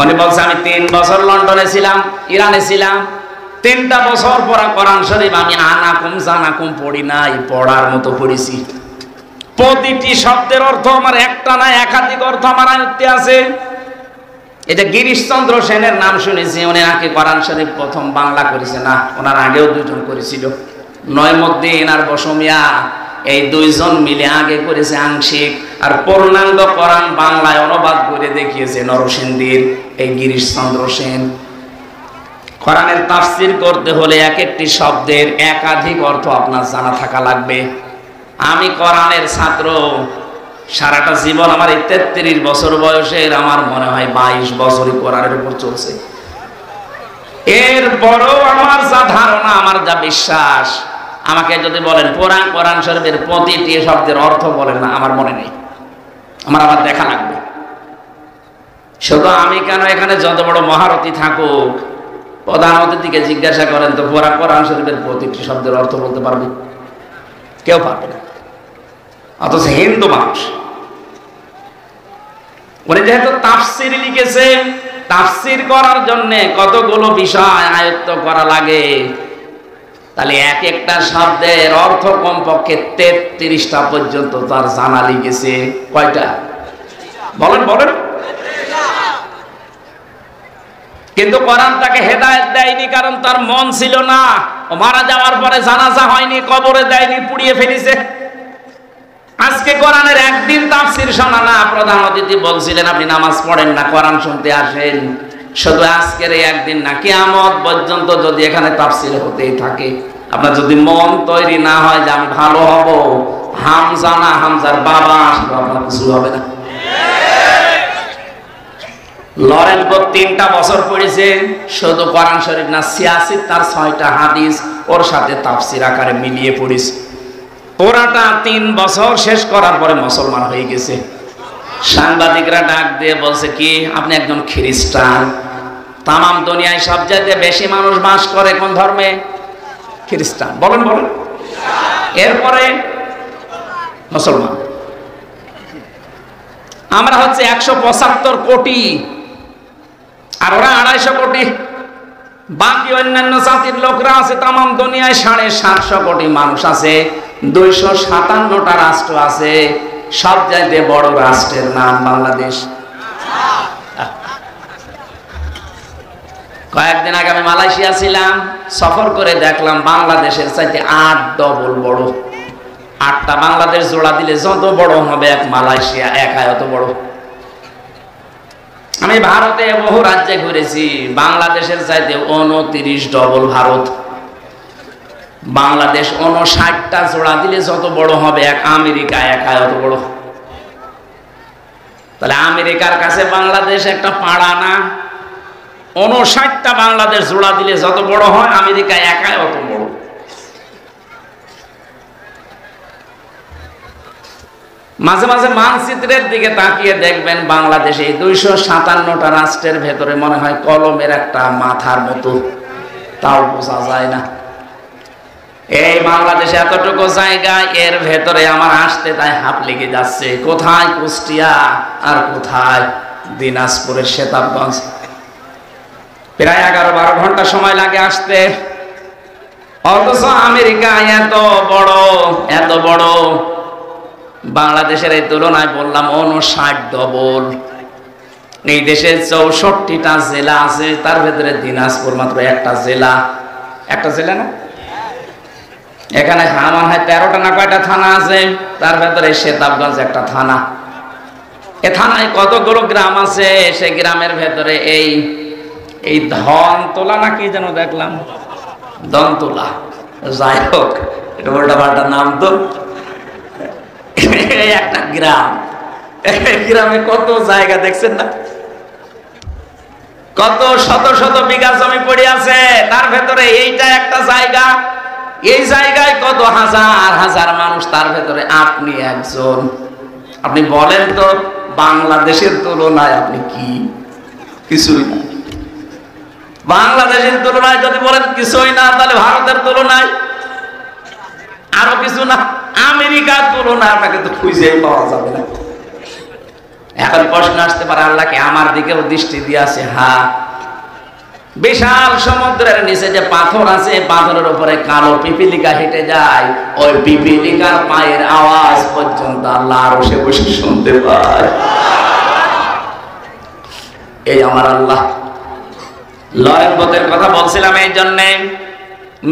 উনি বলছে আমি 3 বছর লন্ডনে ছিলাম, ইরানে ছিলাম, 3টা বছর পড়া কোরআন শরীফ আমি আনাকুম জানাকুম পড়ি নাই, পড়ার মতো পড়েছি। প্রতিটি শব্দের অর্থ আমার একটা না একাধিক অর্থ আমার আয়ত্তে আছে। এটা গিরিশচন্দ্র সেনের নাম শুনেছি, উনি নাকি কোরআন শরীফ প্রথম বাংলা করেছে। না, ওনার আগেও 2 জন করেছিল, নয়মুদ্দিন আর বসমিয়া, এই 2 জন মিলে আগে করেছে আংশিক, আর পূর্ণাঙ্গ কোরআন বাংলায় অনুবাদ করে দেখিয়েছে নরসিংদীর এই গিরিশচন্দ্র সেন। কোরআনের তাফসীর করতে হলে এক একটি শব্দের একাধিক অর্থ আপনার জানা থাকা লাগবে। আমি কোরআনের ছাত্র, সারাটা জীবন আমার এই 33 বছর বয়সের, আমার মনে হয় 22 বছরই কোরআনের উপর চলছে। এরপরও আমার যা ধারণা, আমার যা বিশ্বাস, আমাকে যদি বলেন কোরআন শরীফের প্রতিটি শব্দের অর্থ বলেন না, আমার মনে নেই, আমার দেখা লাগবে। শুধু আমি কেন, এখানে যত বড় মহারথী থাকুক, প্রধান অতিথিকে জিজ্ঞাসা করেন তো কোরআন শরীফের প্রতিটি শব্দের অর্থ বলতে পারবে? কেউ পারবে না। অথচ হিন্দু মানুষ, উনি যেহেতু তাফসির লিখেছে, তাফসির করার জন্য কতগুলো বিষয় আয়ত্ত করা লাগে, তাহলে এক একটা শব্দের অর্থ কমপক্ষে 33টা পর্যন্ত তার জানা লিখেছে। কয়টা বলেন বলেন? কিন্তু কোরআন তাকে হেদায়েত দেয়নি, কারণ তার মন ছিল না। ও মারা যাওয়ার পরে জানাজা হয়নি, কবরে দেয়নি, পুড়িয়ে ফেলেছে। আজকে কোরআনের একদিন তাফসির শোনা না। প্রধান অতিথি বলছিলেন আপনি নামাজ পড়েন না, কোরআন শুনতে আসেন। শুধু আজকের এই একদিন না, কিয়ামত পর্যন্ত যদি এখানে তাফসির হতেই থাকে, আপনার যদি মন তৈরি না হয় যে আমি ভালো হব, হামজা না হামজার বাবা আসলে আপনার কিছু হবে না। লরেন্স 3টা বছর পড়েছে, শুধু কোরআন শরীফ না, 86 তার 6টা হাদিস ওর সাথে তাফসির আকারে মিলিয়ে পড়েছে। পুরাটা 3 বছর শেষ করার পরে মুসলমান হয়ে গেছে। সাংবাদিকরা ডাক দিয়ে বলছে কি আপনি একজন খ্রিস্টান। তামাম দুনিয়ায় সবচাইতে বেশি মানুষ বাস করে কোন ধর্মে? খ্রিস্টান। বলেন বলেন। এরপরে মুসলমান। আমরা হচ্ছে 175 কোটি, আর ওরা 250 কোটি। বাকি অন্যান্য জাতির লোকরা আছে তামাম দুনিয়ায় 750 কোটি মানুষ আছে, 257টা রাষ্ট্র আছে। সবচাইতে বড় রাষ্ট্রের নাম বাংলাদেশ। কয়েকদিন আগে আমি মালয়েশিয়া ছিলাম, সফর করে দেখলাম বাংলাদেশের চাইতে 8 ডবল বড়। 8টা বাংলাদেশ জোড়া দিলে যত বড় হবে এক মালয়েশিয়া একা অত বড়। আমি ভারতে বহু রাজ্যে ঘুরেছি, বাংলাদেশের চাইতে 29 ডবল ভারত। বাংলাদেশ 59টা জোড়া দিলে যত বড় হবে এক আমেরিকা একা অত বড়। তাহলে আমেরিকার কাছে বাংলাদেশ একটা পাড়া না? 59টা বাংলাদেশ জোড়া দিলে যত বড় হয় আমেরিকা একা অত বড়। মাঝে মাঝে মানচিত্রের দিকে তাকিয়ে দেখবেন বাংলাদেশ এই 257টা রাষ্ট্রের ভেতরে মনে হয় কলমের একটা মাথার মতো, তাও বোঝা যায় না। এই বাংলাদেশে এতটুকু জায়গা, এর ভেতরে আমার আসতে তাই হাঁপ লেগে যাচ্ছে। কোথায় কুষ্টিয়া আর কোথায় দিনাজপুরের সেতাবগঞ্জ। প্রায় 11-12 ঘন্টা সময় লাগে আসতে। অথচ আমেরিকা এত বড়, বাংলাদেশের এই তুলনায় বললাম 59 ডবল। এই দেশে 64টা জেলা আছে, তার ভেতরে দিনাজপুর মাত্র একটা জেলা। একটা জেলা না? এখানে আমার হয় 13টা না কয়টা থানা আছে, তার ভেতরে সেতাবগঞ্জ একটা থানা। এ থানায় কতগুলো গ্রাম আছে, সে গ্রামের ভেতরে এই ধনতলা না কি যেন দেখলাম, দনতলা, যাই হোক এটা উল্টা পাল্টা নাম তো। একটা গ্রাম, গ্রামে কত জায়গা দেখছেন না? কত শত শত বিঘা জমি পড়ে আছে, তার ভেতরে এইটা একটা জায়গা। এই জায়গায় কত হাজার হাজার মানুষ, তার ভেতরে আপনি একজন। আপনি বলেন তো বাংলাদেশের তুলনায় আপনি কি? কিছুই না। বাংলাদেশের তুলনায় যদি বলেন কিছুই না, তাহলে ভারতের তুলনায় আরো কিছু না। আমেরিকার তুলনায় আপনাকে তো খুঁজেই পাওয়া যাবে না। এখন প্রশ্ন আসতে পারে আল্লাহ কি আমার দিকেও দৃষ্টি দিয়েছে? হ্যাঁ। বিশাল সমুদ্রের নিচে যে পাথর আছে, পাথরের উপরে কালো পিপিলিকা হেঁটে যায়, ওই পিপিলিকার পায়ের আওয়াজ পর্যন্ত আল্লাহ আরশে বসে শুনতে পায়। এই আমার আল্লাহ। লয়ের কথা বলছিলাম এই জন্যে,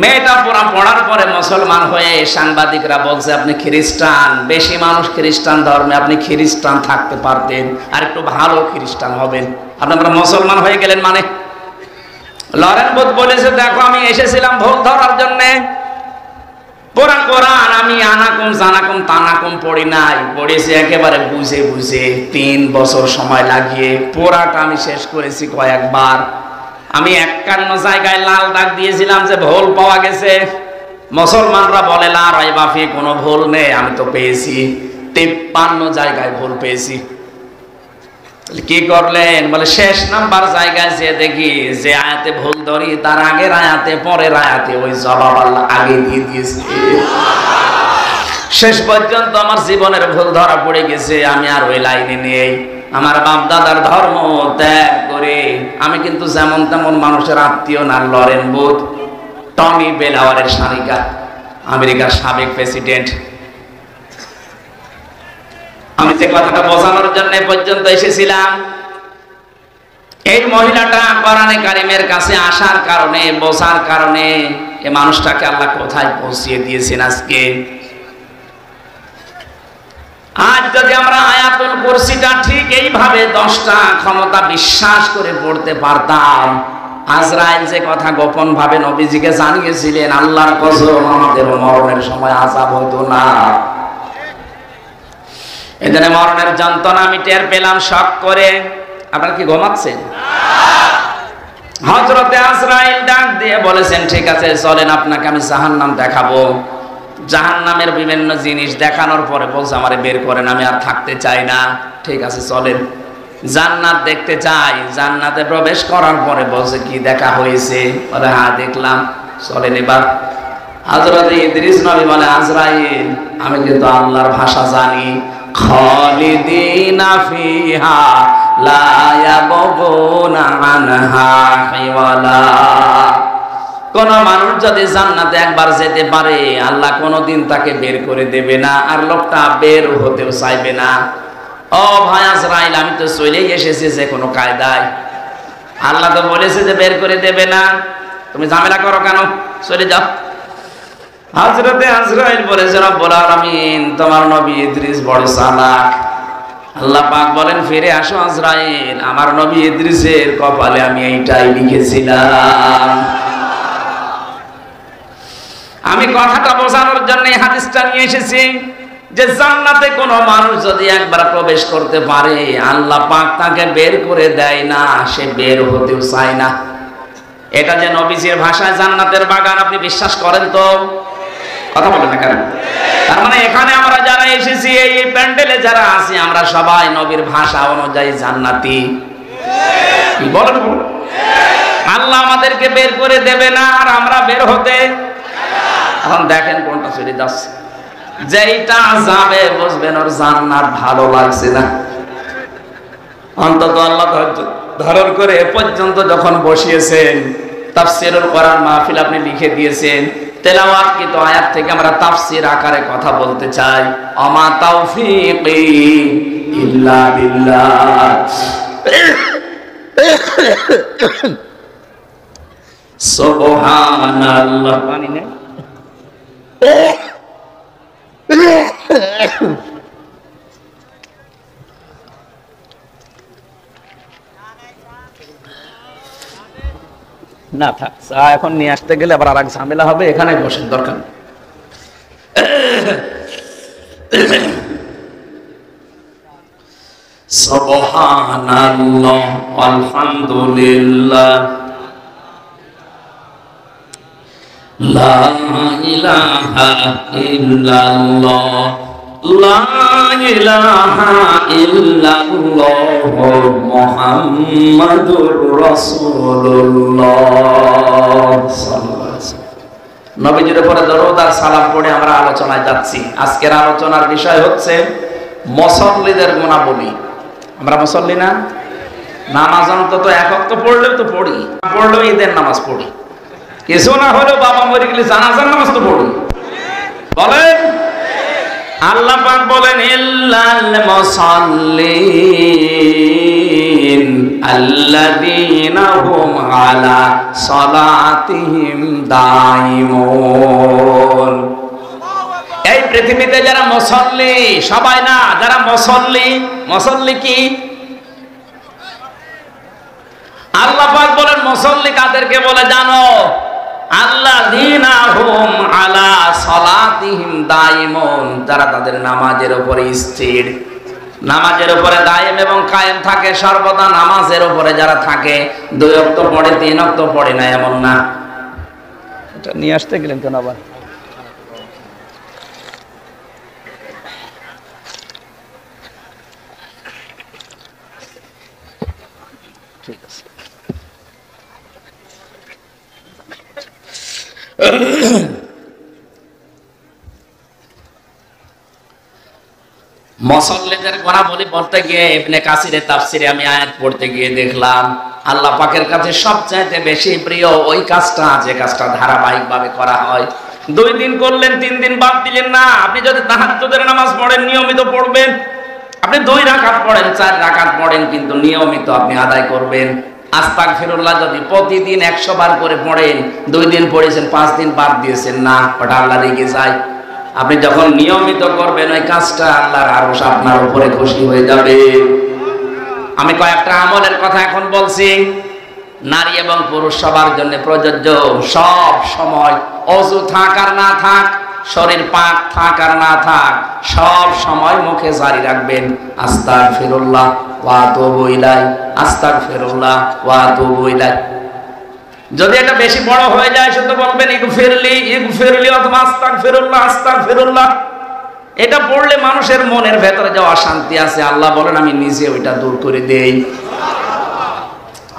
মেয়েটা পড়ার পরে মুসলমান হয়ে সাংবাদিকরা বলছে আপনি খ্রিস্টান, বেশি মানুষ খ্রিস্টান ধর্মে, আপনি খ্রিস্টান থাকতে পারতেন, আর একটু ভালো খ্রিস্টান হবেন। আপনারা মুসলমান হয়ে গেলেন মানে? লরেন বুথ বলেছে দেখো আমি এসেছিলাম ভোট ধরার জন্য। কোরআন আমি আনাকুম জানাকুম তানাকুম পড়ি নাই, পড়েছি একেবারে বুঝে বুঝে 3 বছর সময় লাগিয়ে। পোড়াটা আমি শেষ করেছি কয়েকবার। আমি 51 জায়গায় লাল দাগ দিয়েছিলাম যে ভুল পাওয়া গেছে। মুসলমানরা বলে লা রাইবা ফি, কোনো ভুল নেই। আমি তো পেয়েছি 53 জায়গায় ভুল পেয়েছি। কি করলেন? বলে শেষ নাম্বার জায়গায় যে দেখি যে আয়াতে ভুল ধরি তার আগের আয়াতে পরের আয়াতে ওই জবাব আল্লাহ আগে দিয়ে দিয়েছে। শেষ পর্যন্ত আমার জীবনের ভুল ধরা পড়ে গেছে। আমি আর ওই লাইনে নেই। আমার বাপ দাদার ধর্ম ত্যাগ করে আমি কিন্তু যেমন তেমন মানুষের আত্মীয় না। লরেন বুথ, টনি বেলাওয়ারের শালিকা, আমেরিকার সাবেক প্রেসিডেন্ট। আমি যে কথাটা বোঝানোর জন্য পর্যন্ত এসেছিলাম, এই মহিলাটা কোরআনে কারিমের কাছে আসার কারণে, বোঝার কারণে এই মানুষটাকে আল্লাহ কোথায় পৌঁছিয়ে দিয়েছেন আজকে। আজ যদি আমরা আয়াতুল কুরসিটা ঠিক এইভাবে 10টা ক্ষমতা বিশ্বাস করে পড়তে পারতাম, আজরাইল যে কথা গোপন ভাবে নবীজিকে জানিয়েছিলেন, আল্লাহর কসম আমাদের মরণের সময় আযাব হতো না। এখানে মরণের যন্ত্রণা আমি টের পেলাম শক করে। আপনারা কি ঘুমাচ্ছেন? হযরতে আজরাইল ডাক দিয়ে বলেছেন, ঠিক আছে চলেন আপনাকে আমি জাহান্নাম দেখাবো। জাহান্নামের বিভিন্ন জিনিস দেখানোর পরে বলছে আমারে বের করেন, আমি আর থাকতে চাই না। ঠিক আছে চলেন। জান্নাত দেখতে চাই। জান্নাতে প্রবেশ করার পরে বলছে কি দেখা হয়েছে? বলে হ্যাঁ দেখলাম। চলেন এবার। হযরতে ইদ্রিস নবী বলে, আজরাইল আমি কিন্তু আল্লাহর ভাষা জানি। খালিদিনা ফিহা লা ইয়াবগুনা আনহা হিওয়ালা। কোন মানুষ যদি জান্নাতে একবার যেতে পারে, আল্লাহ কোনদিন তাকে বের করে দেবে না, আর লোকটা বের হতেও চাইবে না। ও ভাই আজরাইল, আমি তো চলেই এসেছি যে কোনো কায়দায়। আল্লাহ তো বলেছে যে বের করে দেবে না, তুমি ঝামেলা করো কেন? চলে যাও। হযরতে আজরাইল বলেছে, রব্বুল আলামিন তোমার নবী ইদ্রিস বড় চালাক। আল্লাহ পাক বলেন, ফিরে আসো আজরাইল, আমার নবী ইদ্রিসের কপালে আমি এইটাই লিখেছিলাম। আমি কথাটা বোঝানোর জন্য এই হাদিসটা নিয়ে এসেছি যে জান্নাতে কোনো মানুষ যদি একবার প্রবেশ করতে পারে, আল্লাহ পাক তাকে বের করে দেয় না, সে বের হতেও চায় না। এটা যে নবীজির ভাষায় জান্নাতের বাগান, আপনি বিশ্বাস করেন তো? কথা বলেন না কেন? তার মানে এখানে আমরা যারা এসেছি, এই প্যান্ডেলে যারা আছি, আমরা সবাই নবীর ভাষা অনুযায়ী জান্নাতি। কি বলেন? আল্লাহ আমাদেরকে বের করে দেবে না, আর আমরা বের হতে। এখন দেখেন কোনটা চলে যাচ্ছে। যেইটা যাবে বুঝবেন ওর জান্নাত ভালো লাগছে না। অন্তত আল্লাহ ধারণ করে এ পর্যন্ত যখন বসিয়েছেন, তাফসীরুল কোরআন মাহফিল আপনি লিখে দিয়েছেন, তেলাওয়াতকৃত আয়াত থেকে আমরা তাফসীর আকারে কথা বলতে চাই। আমা তাওফীকি ইল্লা বিল্লাহ। সুবহানাল্লাহ। পানি নেই? না থাক, চা এখন নিয়ে আসতে গেলে আবার আরেক ঝামেলা হবে। এখানে বসেন, দরকার নেই। সুবহানাল্লাহ আলহামদুলিল্লাহ লা ইলাহা ইল্লাল্লাহ লা ইলাহা ইল্লাল্লাহ মুহাম্মাদুর রাসূলুল্লাহ সাল্লাল্লাহু আলাইহি ওয়াসাল্লাম। নবীজির উপরে দরুদ আর সালাম পড়ে আমরা আলোচনায় যাচ্ছি। আজকের আলোচনার বিষয় হচ্ছে মুসল্লিদের গুণাবলী। আমরা মুসল্লি না? নামাজ অন্তত এক ওয়াক্ত পড়লেও তো পড়ি, পড়লেও ঈদের নামাজ পড়ি, কিছু না হলেও বাবা মরে গেলে জানাজার নামাজ তো পড়ি। বলেন, আল্লাহ পাক বলেন ইল্লাল মুসাল্লিন আল্লাযীনা হুম আলা সালাতিহিম দাইমুন। এই পৃথিবীতে যারা মুসল্লি, সবাই না, যারা মুসল্লি, মুসল্লি কি? আল্লাহ পাক বলেন মুসল্লি কাদেরকে বলে জানো? আল্লাযীনা হুম আলা সালাতিহিম দাইমুন, যারা তাদের নামাজের উপরে স্থির, নামাজের উপরে দায়েম এবং কায়েম থাকে, সর্বদা নামাজের উপরে যারা থাকে। 2 ওয়াক্ত পড়ে, 3 ওয়াক্ত পড়ে না এমন না। এটা নিয়ে আসতে গেলেন কেন আবার? মুসল্লিদের কথা বলতে গিয়ে ইবনে কাসিরের তাফসিরে আমি আয়াত পড়তে গিয়ে দেখলাম আল্লাহ পাকের কাছে সবচাইতে বেশি প্রিয় ওই কাজটা, যে কাজটা ধারাবাহিকভাবে করা হয়। 2 দিন করলেন, 3 দিন বাদ দিলেন না। আপনি যদি তাহাজ্জুদের নামাজ পড়েন, নিয়মিত পড়বেন। আপনি 2 রাকাত পড়েন, 4 রাকাত পড়েন, কিন্তু নিয়মিত আপনি আদায় করবেন। আস্তাগফিরুল্লাহ যদি প্রতিদিন 100 বার করে পড়েন, 2 দিন পড়েছেন, 5 দিন বাদ দিয়েছেন না, ওটা আল্লাহ রেগে যায়। আপনি যখন নিয়মিত করবেন ওই কাজটা, আল্লাহর আরশ আপনার উপরে খুশি হয়ে যাবে। আমি কয়েকটা আমলের কথা এখন বলছি, নারী এবং পুরুষ সবার জন্য প্রযোজ্য। সব সময় অজু থাক আর না থাক, শরীর পাক থাক আর না থাক, সব সময় মুখে জারি রাখবেন আস্তাগফিরুল্লাহ ওয়া আতুবু ইলাইহি, আস্তাগফিরুল্লাহ ওয়া আতুবু ইলাইহি। যদি এটা বেশি বড় হয়ে যায় শুধু বলবেন ইগফিরলি ইগফিরলি অথবা আস্তাগফিরুল্লাহ আস্তাগফিরুল্লাহ। এটা পড়লে মানুষের মনের ভেতরে যে অশান্তি আছে, আল্লাহ বলেন আমি নিজে ওইটা দূর করে দেই।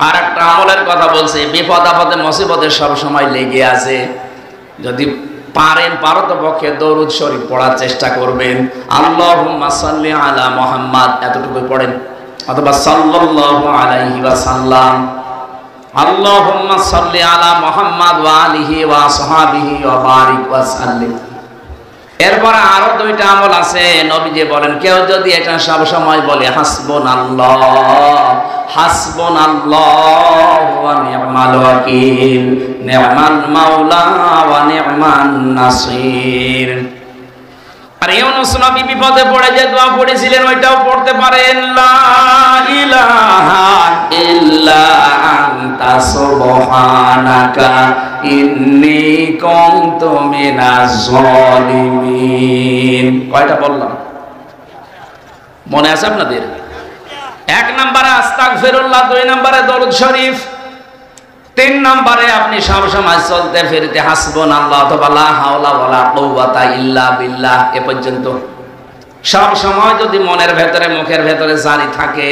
আর একটা আমলের কথা বলছে, বিপদ আপদে মুসিবতে সব সময় লেগে আছে। যদি পারো তো পক্ষে দরুদ শরীফ পড়ার চেষ্টা করবেন। আল্লাহুম্মা সাল্লি আলা মুহাম্মাদ এতটুকু পড়েন, অথবা সাল্লাল্লাহু আলাইহি ওয়াসাল্লাম, আল্লাহুম্মা সাল্লি আলা মুহাম্মাদ ওয়া আলিহি ওয়া আসহাবিহি ওয়া বারিক ওয়া সাল্লিম। এরপর আরো 2টা আমল আছে। নবীজি বলেন কেউ যদি এটা সব সময় বলে হাসবুনাল্লাহ হাসবুনাল্লাহ ওয়া নি'মাল ওয়াকিল, নি'মাল মাওলা ওয়া নি'মান নাসির। আর ইউনূস নবী বিপদে পড়ে যে দোয়া পড়েছিলেন ওইটাও পড়তে পারেন, লা ইলাহা ইল্লা আনতা সুবহানাকা ইন্নী কুনতু মিনাজ জালিমিন। কয়টা বললাম মনে আছে আপনাদের? 1 নম্বরে আস্তাগফিরুল্লাহ, 2 নম্বরে দরুদ শরীফ, 3 নম্বরে আপনি সব সময় চলতে ফিরতে হাসবুনাল্লাহ অথবা লা হাওলা ওয়ালা কুওয়াতা ইল্লা বিল্লাহ এ পর্যন্ত। সব সময় যদি মনের ভেতরে মুখের ভেতরে জারি থাকে,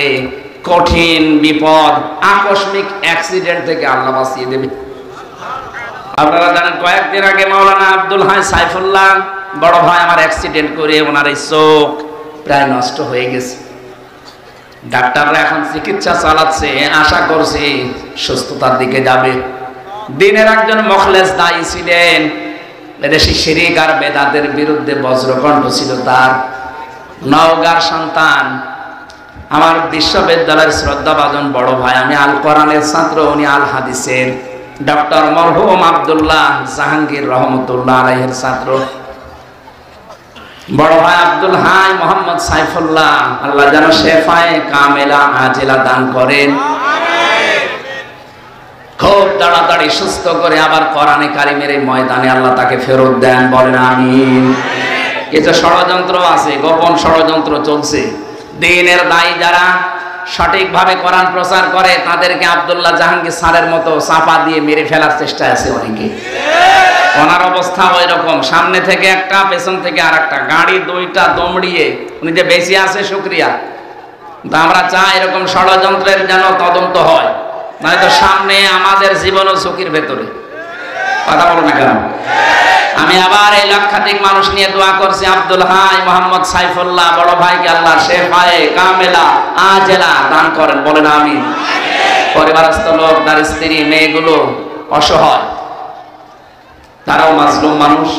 কঠিন বিপদ আকস্মিক অ্যাক্সিডেন্ট থেকে আল্লাহ বাঁচিয়ে দেবে। আপনারা জানেন কয়েকদিন আগে মাওলানা আব্দুল হাই সাইফুল্লাহ বড় ভাই আমার অ্যাক্সিডেন্ট করে ওনার এই চোখ প্রায় নষ্ট হয়ে গেছে। ডাক্তাররা এখন চিকিৎসা চালাচ্ছে, আশা করছি সুস্থতার দিকে যাবে। দিনের একজন মুখলেস দায়ী ছিলেন, এদেশে শিরক আর বেদাতের বিরুদ্ধে বজ্রকণ্ঠ ছিল তার। নওগাঁর সন্তান, আমার বিশ্ববিদ্যালয়ের শ্রদ্ধাভাজন বড় ভাই, আমি আল কোরআনের ছাত্র, উনি আল হাদিসের। ডক্টর মরহুম আব্দুল্লাহ জাহাঙ্গীর রহমতুল্লাহ আলাইহির ছাত্র। বড় ভাই আব্দুল হাই মোহাম্মদ সাইফুল্লাহ, আল্লাহ যেন শেফায়ে কামেলা আজেলা দান করেন, খুব তাড়াতাড়ি সুস্থ করে আবার কোরআনে কারিমের এই ময়দানে আল্লাহ তাকে ফেরত দেন, বলেন আমিন। কিছু ষড়যন্ত্র আছে, গোপন ষড়যন্ত্র চলছে। দ্বীনের দায়ী যারা সঠিকভাবে কোরআন প্রচার করে তাদেরকে আব্দুল্লাহ জাহাঙ্গীর স্যারের মতো চাপা দিয়ে মেরে ফেলার চেষ্টা আছে অনেকে। ওনার অবস্থা ওই রকম, সামনে থেকে একটা, পেছন থেকে আর একটা, গাড়ি 2টা দমড়িয়ে উনি যে বেঁচে আছে শুকরিয়া। তো আমরা চাই এরকম ষড়যন্ত্রের যেন তদন্ত হয়, মানে তো সামনে আমাদের জীবনও ঝুঁকির ভেতরে। কথা বলো না কেন? আমি আবার এই লক্ষাধিক মানুষ নিয়ে দোয়া করছি, আব্দুল হাই মোহাম্মদ সাইফুল্লাহ বড় ভাইকে আল্লাহ শেফায়ে কামেলা আজেলা দান করেন, বলেন আমিন। পরিবারস্থ লোক, তার স্ত্রী, মেয়েগুলো অসহায়, তারাও মাজলুম মানুষ।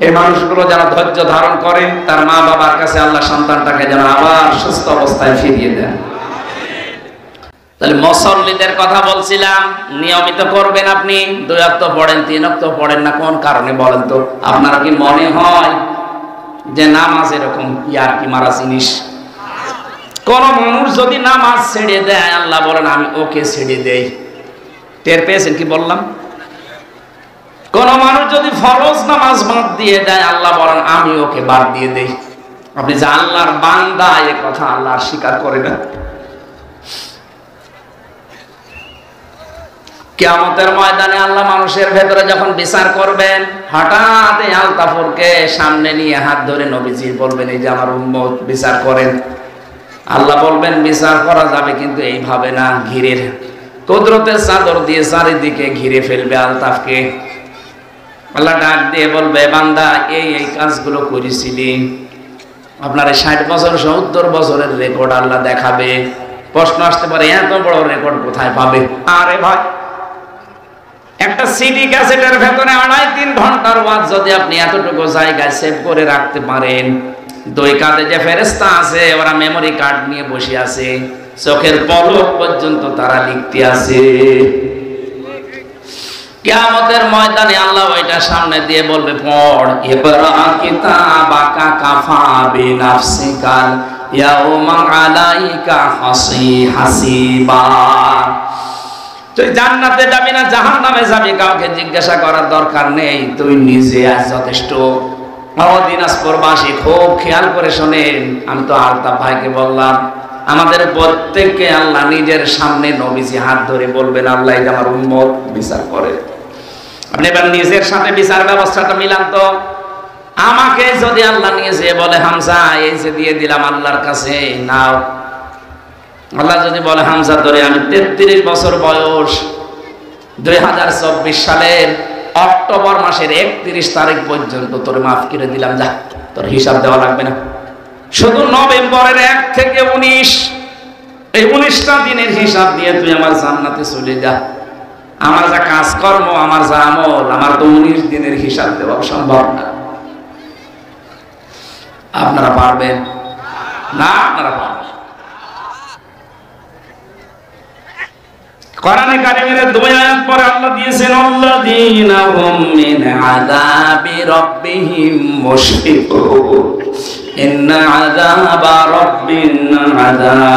এই মানুষগুলো যেন ধৈর্য ধারণ করে, তার মা বাবার কাছে আল্লাহ সন্তানটাকে যেন আবার সুস্থ অবস্থায় ফিরিয়ে দেন। তাহলে মুসল্লিদের কথা বলছিলাম, নিয়মিত করবেন আপনি। 2 ওয়াক্ত পড়েন, 3 ওয়াক্ত পড়েন না, কোন কারণে বলেন তো? আপনার কি মনে হয় যে নামাজ এরকম ইয়ার কি মারা জিনিস? কোন মানুষ যদি নামাজ ছেড়ে দেয়, আল্লাহ বলেন আমি ওকে ছেড়ে দেই। টের পেয়েছেন কি বললাম? কোন মানুষ যদি ফরজ নামাজ বাদ দিয়ে দেয়, আল্লাহ বলেন আমি ওকে বাদ দিয়ে দেই। আপনি যে আল্লাহর বান্দা, এ কথা আল্লাহ স্বীকার করে না। কিয়ামতের ময়দানে আল্লাহ মানুষের ভেতরে যখন বিচার করবেন, হঠাৎ এই আলতাফুরকে সামনে নিয়ে হাত ধরে নবীজি বলবেন এই যে আমার উম্মত বিচার করেন। আল্লাহ বলবেন বিচার করা যাবে, কিন্তু এইভাবে না, ঘিরের কুদরতের চাদর দিয়ে চারিদিকে ঘিরে ফেলবে আলতাফকে। আল্লাহ ডাক দিয়ে বলবে, বান্দা এই এই কাজগুলো করেছিলি, আপনার 60 বছর 70 বছরের রেকর্ড আল্লাহ দেখাবে। প্রশ্ন আসতে পারে, এত বড় রেকর্ড কোথায় পাবে? আরে ভাই, একটা সিডি ক্যাসেটের ভেতরে 2.5-3 ঘন্টার ওয়াজ যদি আপনি এতটুকু জায়গায় সেভ করে রাখতে পারেন, দুই কাঁধে যে ফেরেশতা আছে ওরা মেমরি কার্ড নিয়ে বসে আছে, চোখের পলক পর্যন্ত তারা লিখতে আছে। কিয়ামতের ময়দানে আল্লাহ ওইটা সামনে দিয়ে বলবে, পড়, ইকরা কিতাবাকা কাফা বিনাফসিকাল ইয়াউমা আলাইকা হাসিবা। তুই জান্নাতে যাবি না জাহান্নামে যাবি, কাউকে জিজ্ঞাসা করার দরকার নেই, তুই নিজে আজ যথেষ্ট। দিনাজপুরবাসী খুব খেয়াল করে শোনেন, আমি তো আলতাফ ভাইকে বললাম, আমাদের প্রত্যেককে আল্লাহ নিজের সামনে নবীজি হাত ধরে বলবেন, আল্লাহ এটা আমার উম্মত, বিচার করে। আপনি এবার নিজের সাথে বিচার ব্যবস্থাটা মিলান তো। আমাকে যদি আল্লাহ নিয়ে যেয়ে বলে, হামজা এই যে দিয়ে দিলাম আল্লাহর কাছে নাও, আল্লাহ যদি বলে, হামজা ধরে আমি 33 বছর বয়স, 2024 সালের অক্টোবর মাসের 31 তারিখ পর্যন্ত তোর মাফ করে দিলাম, যা, তোর হিসাব দেওয়া লাগবে না। শুধু নভেম্বরের 1 থেকে 19, এই 19টা দিনের হিসাব দিয়ে তুই আমার জান্নাতে চলে যা। আমার যা কাজকর্ম, আমার যা আমল, আমার তো 19 দিনের হিসাব দেওয়া সম্ভব না। আপনারা পারবেন না? আপনারা পারবেন? কোরআনে কারিমের 2 আয়াত পরে আল্লাহ দিয়েছেন, আল্লাযীনা হুম মিন আযাবি রাব্বিহিম মুশফিকুন, ইন্না আযাবা রাব্বিহিম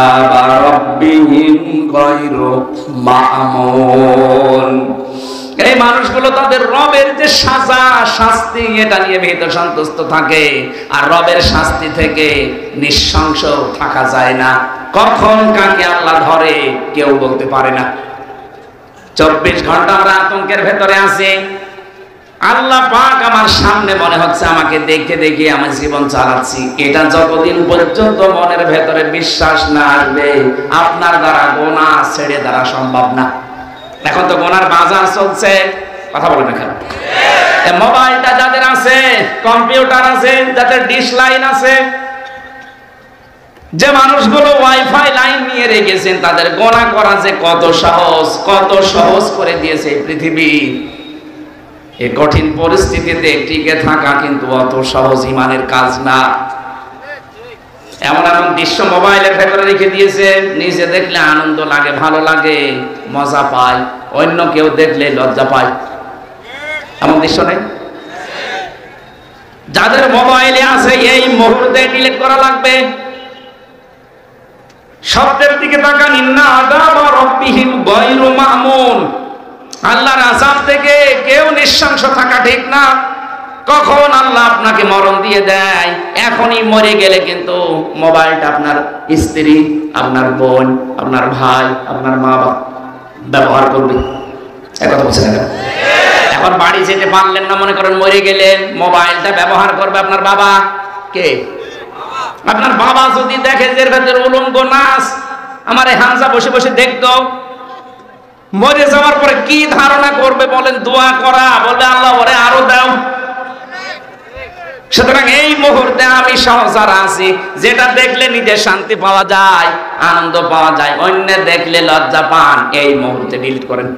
গায়রু মা'মুন। এই মানুষগুলো তাদের রবের যে সাজা শাস্তি, এটা নিয়ে ভীত সন্তুষ্ট থাকে, আর রবের শাস্তি থেকে নিঃশংস থাকা যায় না। কখন কাকে আল্লাহ ধরে কেউ বলতে পারে না। 24 ঘন্টা আমরা আতঙ্কের ভেতরে আছি। আল্লাহ পাক আমার সামনে, মনে হচ্ছে আমাকে দেখে দেখে আমার জীবন চালাচ্ছি। এটা যতদিন পর্যন্ত মনের ভেতরে বিশ্বাস না আসবে, আপনার দ্বারা গোনা ছেড়ে দ্বারা সম্ভব না। এখন তো গোনার বাজার চলছে, কথা বলেন না কেন? মোবাইলটা যাদের আছে, কম্পিউটার আছে, যাদের ডিশ লাইন আছে, যে মানুষগুলো ওয়াইফাই লাইন নিয়ে রেখেছেন, তাদের গোনা করা যে কত সহজ করে দিয়েছে পৃথিবী। এই কঠিন পরিস্থিতিতে টিকে থাকা কিন্তু অত সহজ ইমানের কাজ না। এমন এমন দৃশ্য মোবাইলের ভেতরে রেখে দিয়েছে, নিজে দেখলে আনন্দ লাগে, ভালো লাগে, মজা পায়, অন্য কেউ দেখলে লজ্জা পায়। এমন দৃশ্য নেই? যাদের মোবাইলে আছে এই মুহূর্তে ডিলিট করা লাগবে। শব্দের দিকে তাকান, ইন্না আযাবা রাব্বিহিম গায়রু মা'মুন। আল্লাহর আযাব থেকে কেউ নিঃশংস থাকা ঠিক না। কখন আল্লাহ আপনাকে মরণ দিয়ে দেয়, এখনই মরে গেলে কিন্তু মোবাইলটা আপনার স্ত্রী, আপনার বোন, আপনার ভাই, আপনার মা বাবা ব্যবহার করবে। একথা বলছেন না? এখন বাড়ি যেতে পারলেন না, মনে করেন মরে গেলেন, মোবাইলটা ব্যবহার করবে আপনার বাবা। কে? আপনার বাবা যদি দেখে যে এর ভেতরে উলঙ্গ নাচ, আমার এই হামজা বসে বসে দেখতো, মরে যাওয়ার পরে কি ধারণা করবে বলেন? দোয়া করা, বলবে আল্লাহ ওরে আরো দাও। সুতরাং এই মুহূর্তে আমি সহজার আছি, যেটা দেখলে নিজে শান্তি পাওয়া যায়, আনন্দ পাওয়া যায়, অন্য দেখলে লজ্জা পান, এই মুহূর্তে ডিলিট করেন।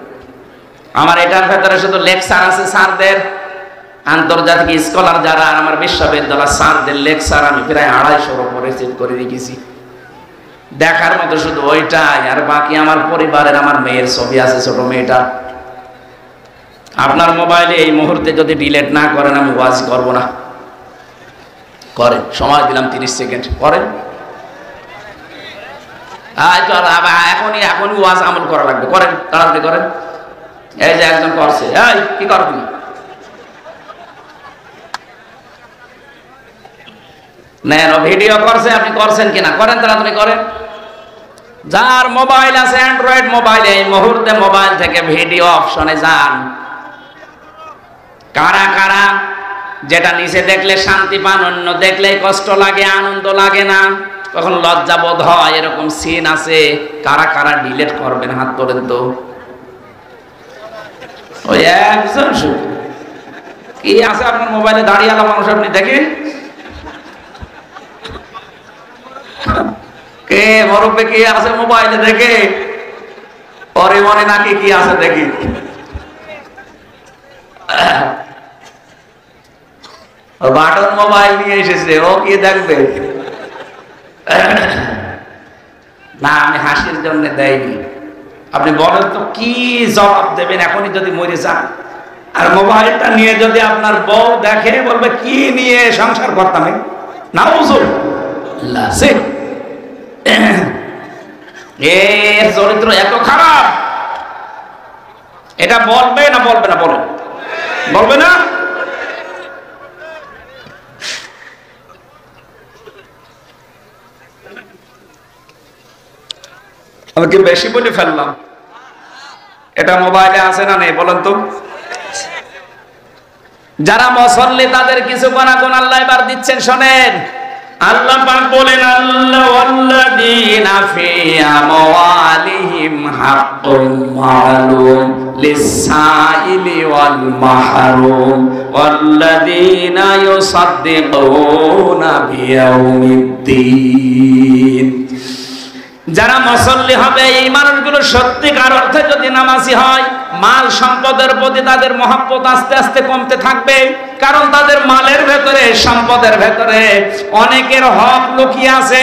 আমার এটার ভেতরে শুধু লেকচার আছে স্যারদের, আন্তর্জাতিক স্কলার যারা, আর আমার বিশ্ববিদ্যালয় স্যারদের লেকচার আমি প্রায় 250-এর উপরে সেট করে রেখেছি। দেখার মতো শুধু ওইটাই, আর বাকি আমার পরিবারের, আমার মেয়ের ছবি আছে, ছোট মেয়েটা। আপনার মোবাইলে এই মুহূর্তে যদি ডিলিট না করেন, আমি ওয়াজ করব না। করেন, সময় দিলাম 30 সেকেন্ড, করেন। এখনই ওয়াজ আমল করা লাগবে, করেন, তাড়াতাড়ি করেন। এই যে একজন করছে, এই কি করবি? নেন, ভিডিও করছে, আপনি করছেন কিনা? করেন, তাড়াতাড়ি করেন। যার মোবাইল আছে অ্যান্ড্রয়েড মোবাইল, এই মুহূর্তে মোবাইল থেকে ভিডিও অপশনে যান। কারা কারা যেটা নিচে দেখলে শান্তি পান, অন্য দেখলে কষ্ট লাগে, আনন্দ লাগে না, কখন লজ্জা বোধ হয়, এরকম সিন আছে? কারা কারা ডিলিট করবেন হাত তোলেন তো। ওই একজন শুধু কি আছে আপনার মোবাইলে? দাঁড়িয়েলা মানুষ আপনি দেখেন? কে মরবে কি আছে মোবাইলে দেখে? পরে মনে নাকি কি আছে দেখি। বাটন মোবাইল নিয়ে এসেছে, ও কি দেখবে? না, আমি হাসির জন্য দেয়নি। আপনি বলেন তো কি জবাব দেবেন এখনই যদি মরে যান? আর মোবাইলটা নিয়ে যদি আপনার বউ দেখে, বলবে কি নিয়ে সংসার করতাম? নাউজুবিল্লাহ, এর চরিত্র এত খারাপ, এটা বলবে না বলবে না? বলেন, বলবে না? আমি কি বেশি বলে ফেললাম? এটা মোবাইলে আছে না নেই বলেন তো? যারা মুসল্লি তাদের কিছু গুনাহ আল্লাহ এবার দিচ্ছেন, শোনেন। আল্লাহ পাক বলেন, আল্লাহ ওয়াল্লাযীনা ফি আমওয়ালিহিম হাক্কুম মা'লুম লিস-সাইলি ওয়াল মাহরুম ওয়াল্লাযীনা ইউসাদ্দিকুনা বিয়াউমিদ্দিন। যারা মুসল্লি হবে, এই মানুষগুলো সত্যিকার অর্থে যদি নামাজি হয়, মাল সম্পদের প্রতি তাদের মহব্বত আস্তে আস্তে কমতে থাকবে। কারণ তাদের মালের ভেতরে, সম্পদের ভেতরে অনেকের হক লুকিয়ে আছে।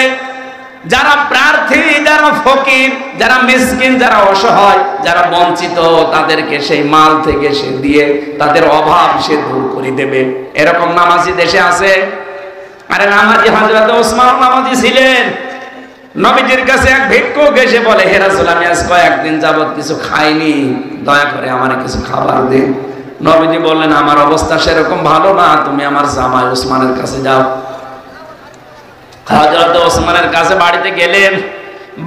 যারা প্রার্থী, যারা ফকির, যারা মিসকিন, যারা অসহায়, যারা বঞ্চিত, তাদেরকে সেই মাল থেকে সে দিয়ে তাদের অভাব সে দূর করে দেবে। এরকম নামাজি দেশে আছে। আরে নামাজি হযরত ওসমান নামাজি ছিলেন। নবীজির কাছে এক ভিক্ষুক এসে বলে, হে রাসূল, আমি আজ কয়েকদিন যাবত কিছু খাইনি, দয়া করে আমারে কিছু খাবার দিন। নবীজি বললেন, আমার অবস্থা সেরকম ভালো না, তুমি আমার জামাই ওসমানের কাছে যাও। হযরত ওসমানের কাছে বাড়িতে গেলেন।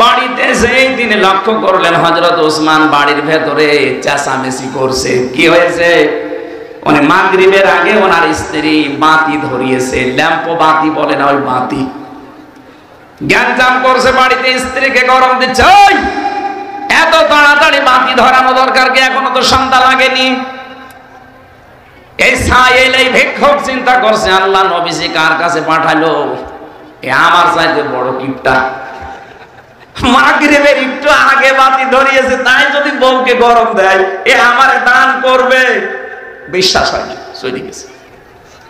বাড়িতে সেই তিনি লক্ষ্য করলেন হযরত ওসমান বাড়ির ভেতরে চেঁচামেচি করছে। কি হয়েছে? মানে মাগরিবের আগে ওনার স্ত্রী বাতি ধরিয়েছে, ল্যাম্প বাতি বলে না, ওই বাতি গ্যাঞ্জাম করছে বাড়িতে, স্ত্রীকে গরম দিচ্ছে। ওই এত তাড়াতাড়ি বাতি ধরানো দরকার কি? এখনো তো সন্ধ্যা লাগেনি। এই সাইল এই ভিক্ষুক চিন্তা করছে, আল্লাহ নবীজি কার কাছে পাঠালো? এ আমার চাইতে বড় কিপটা। মাগরিবের একটু আগে বাতি ধরিয়েছে, তাই যদি বউকে গরম দেয়, এ আমারে দান করবে। বিশ্বাস হয় না, চলে গেছে।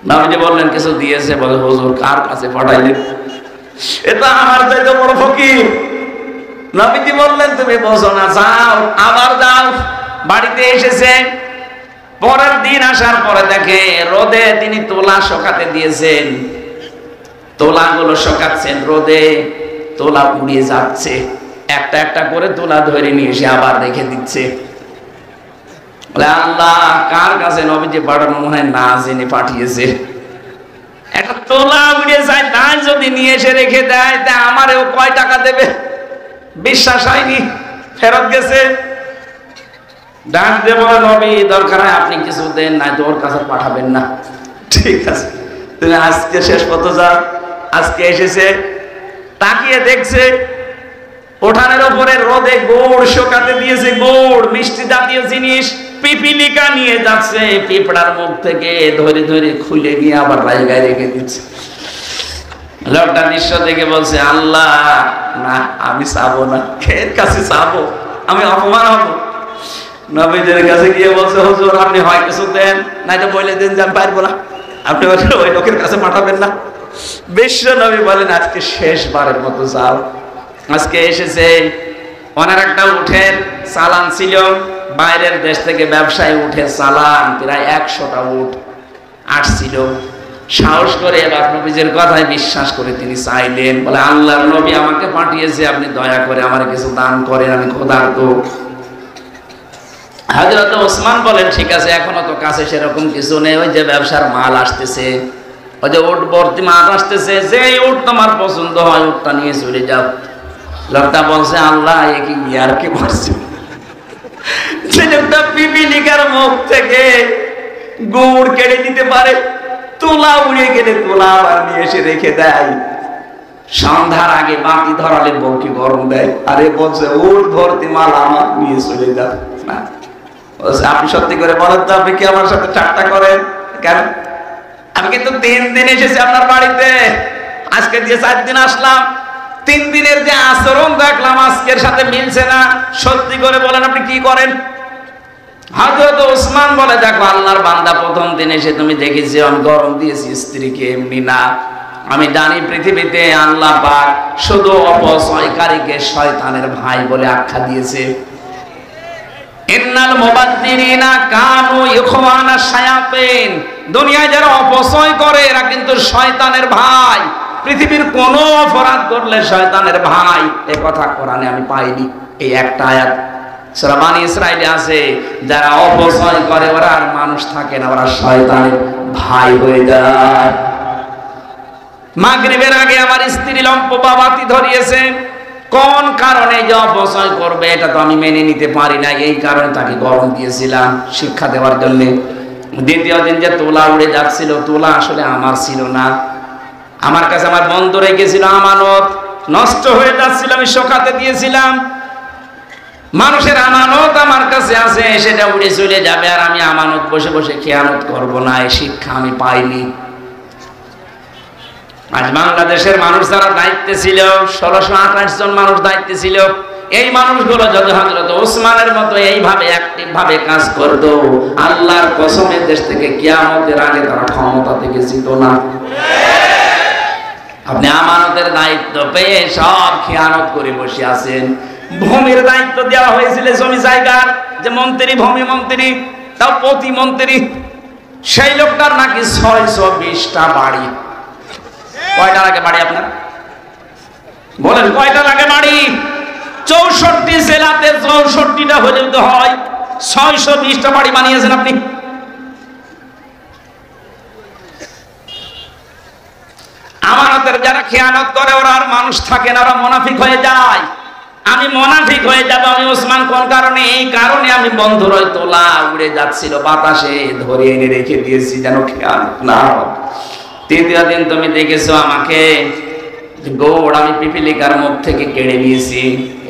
নবীজি বললেন, কিছু দিয়েছে? বলে, হুজুর কার কাছে পাঠাইলেন? এটা আমার চাইতে বড় ফকির। নবীজি বললেন, তুমি বোঝো না, যাও, আবার যাও। বাড়িতে এসেছে। পরের দিন আসার পরে দেখে রোদে তিনি তোলা শুকাতে দিয়েছেন। তোলাগুলো শুকাচ্ছেন রোদে, তোলা উড়িয়ে যাচ্ছে। একটা একটা করে তোলা ধরে নিয়ে এসে আবার রেখে দিচ্ছে। আল্লাহ, কার কাছে নবীজি পাঠানো? মনে হয় না জেনে পাঠিয়েছে। একটা তোলা উড়ে যায়, তাই যদি নিয়ে এসে রেখে দেয়, তা আমারও কয় টাকা দেবে? বিশ্বাস হয়নি, ফেরত গেছে। ডাক দিয়ে বলে, নবী দরকার হয় আপনি কিছু দেন, নাই তো ওর কাছে পাঠাবেন না। ঠিক আছে, তুমি আজকে শেষ পথ যাও। আজকে এসেছে, তাকিয়ে দেখছে উঠানের উপরে রোদে গুড় শুকাতে দিয়েছে। গুড় মিষ্টি জাতীয় জিনিস। পিপিলিকা নিয়ে যাচ্ছে, পিঁপড়ার মুখ থেকে ধরে ধরে খুলে গিয়ে আবার জায়গায় রেখে দিচ্ছে। লোকটা দৃশ্য দেখে বলছে, আল্লাহ না, আমি চাবো না। এর কাছে চাবো? আমি অপমান হবো। নবীদের কাছে গিয়ে বলছে, হুজুর আপনি হয় কিছু দেন, নাই তো বলে দেন যে আমি পারবো না। আপনি ওই লোকের কাছে পাঠাবেন না। বিশ্ব নবী বলেন, আজকে শেষবারের মতো যাও। আজকে এসেছে। ওনার একটা উঠের চালান ছিল, বাইরের দেশ থেকে ব্যবসায়ী উঠের চালান, প্রায় 100টা উট আসছিল। সাহস করে এবার নবীজির কথায় বিশ্বাস করে তিনি চাইলেন, বলে, আল্লাহর নবী আমাকে পাঠিয়েছে, আপনি দয়া করে আমার কিছু দান করেন, আমি ক্ষুধার্ত। হযরত ওসমান বলেন, ঠিক আছে, এখনো তো কাছে সেরকম কিছু নেই, ওই যে ব্যবসার মাল আসতেছে, ওই যে উট ভর্তি মাল আসতেছে, যে উট তোমার পছন্দ হয় উটটা নিয়ে চলে যাও। লোকটা বলছে, আল্লাহ এ কি ইয়ার কি মারছে? যে লোকটা পিপিলিকার মুখ থেকে গুড় কেড়ে দিতে পারে, তোলা উড়ে গেলে তোলা আবার নিয়ে এসে রেখে দেয়। সন্ধ্যার আগে বাতি ধরালে বউকে গরম দেয়। আরে বলছে, উট ভর্তি মাল আমার নিয়ে চলে যাও। না, আপনি সত্যি করে বলেন তো, আপনি কি আমার সাথে ঠাট্টা করেন? কেন? আমি কিন্তু 3 দিন এসেছি আপনার বাড়িতে, আজকে দিয়ে 4 দিন আসলাম। 3 দিনের যে আচরণ দেখলাম আজকের সাথে মিলছে না। সত্যি করে বলেন আপনি কি করেন? হযরত ওসমান বলে, দেখো আল্লাহর বান্দা, প্রথম দিন এসে তুমি দেখেছি আমি গরম দিয়েছি স্ত্রীকে, এমনি না। আমি জানি পৃথিবীতে আল্লাহ পাক শুধু অপচয়কারীকে শয়তানের ভাই বলে আখ্যা দিয়েছে। ইন্নাল মুবাদ্দিরিনা কানু ইখওয়ানা শায়াতিন, দুনিয়ায় যারা অপচয় করে এরা কিন্তু শয়তানের ভাই। পৃথিবীর কোন অপরাধ করলে শয়তানের ভাই, এই কথা কোরআনে আমি পাইনি। এই একটা আয়াত সূরা বনী ইসরাঈলে আছে, যারা অপচয় করে ওরা আর মানুষ থাকে না, ওরা শয়তানের ভাই হয়ে যায়। মাগরিবের আগে আমার স্ত্রী লম্পবা বাতি ধরিয়েছে, কোন কারণে যে অপচয় করবে এটা তো আমি মেনে নিতে পারি না, এই কারণে তাকে গরম দিয়েছিলাম শিক্ষা দেওয়ার জন্য। দ্বিতীয় দিন যে তুলা উড়ে যাচ্ছিল, তুলা আসলে আমার ছিল না, আমার কাছে আমার বন্ধু রেখেছিল আমানত, নষ্ট হয়ে যাচ্ছিল, আমি শোকাতে দিয়েছিলাম। মানুষের আমানত আমার কাছে আছে, সেটা উড়ে চলে যাবে, আর আমি আমানত বসে বসে খেয়ানত করব না, এই শিক্ষা আমি পাইনি। আজ বাংলাদেশের মানুষ যারা দায়িত্বে ছিল, 1628 জন মানুষ দায়িত্বে ছিল, এই মানুষগুলো যদি হযরত ওসমানের মতো এইভাবে অ্যাক্টিভ ভাবে কাজ করতো, আল্লাহর কসমে দেশ থেকে কিয়ামতের আগে তারা ক্ষমতা থেকে যেত না। আপনি আমানতের দায়িত্ব পেয়ে সব খেয়ানত করে বসে আছেন। ভূমির দায়িত্ব দেওয়া হয়েছিল জমি জায়গার, যে মন্ত্রী, ভূমি মন্ত্রী, তাও প্রতিমন্ত্রী, সেই লোকটার নাকি 620টা বাড়ি। কয়টা লাগে বাড়ি আপনার? বলেন কয়টা লাগে বাড়ি? 64 জেলাতে 64টা হলে তো হয় 620টা বাড়ি বানিয়েছেন আপনি। আমানতের যারা খেয়ানত করে ওরা আর মানুষ থাকে না, ওরা মুনাফিক হয়ে যায়। আমি মুনাফিক হয়ে যাব আমি ওসমান কোন কারণে? এই কারণে আমি বন্ধুর ওই তোলা উড়ে যাচ্ছিল বাতাসে ধরে এনে রেখে দিয়েছি যেন খেয়ানত না হয়। তৃতীয় দিন তুমি দেখেছো আমাকে গোড় আমি পিপিলিকার মুখ থেকে কেড়ে নিয়েছি,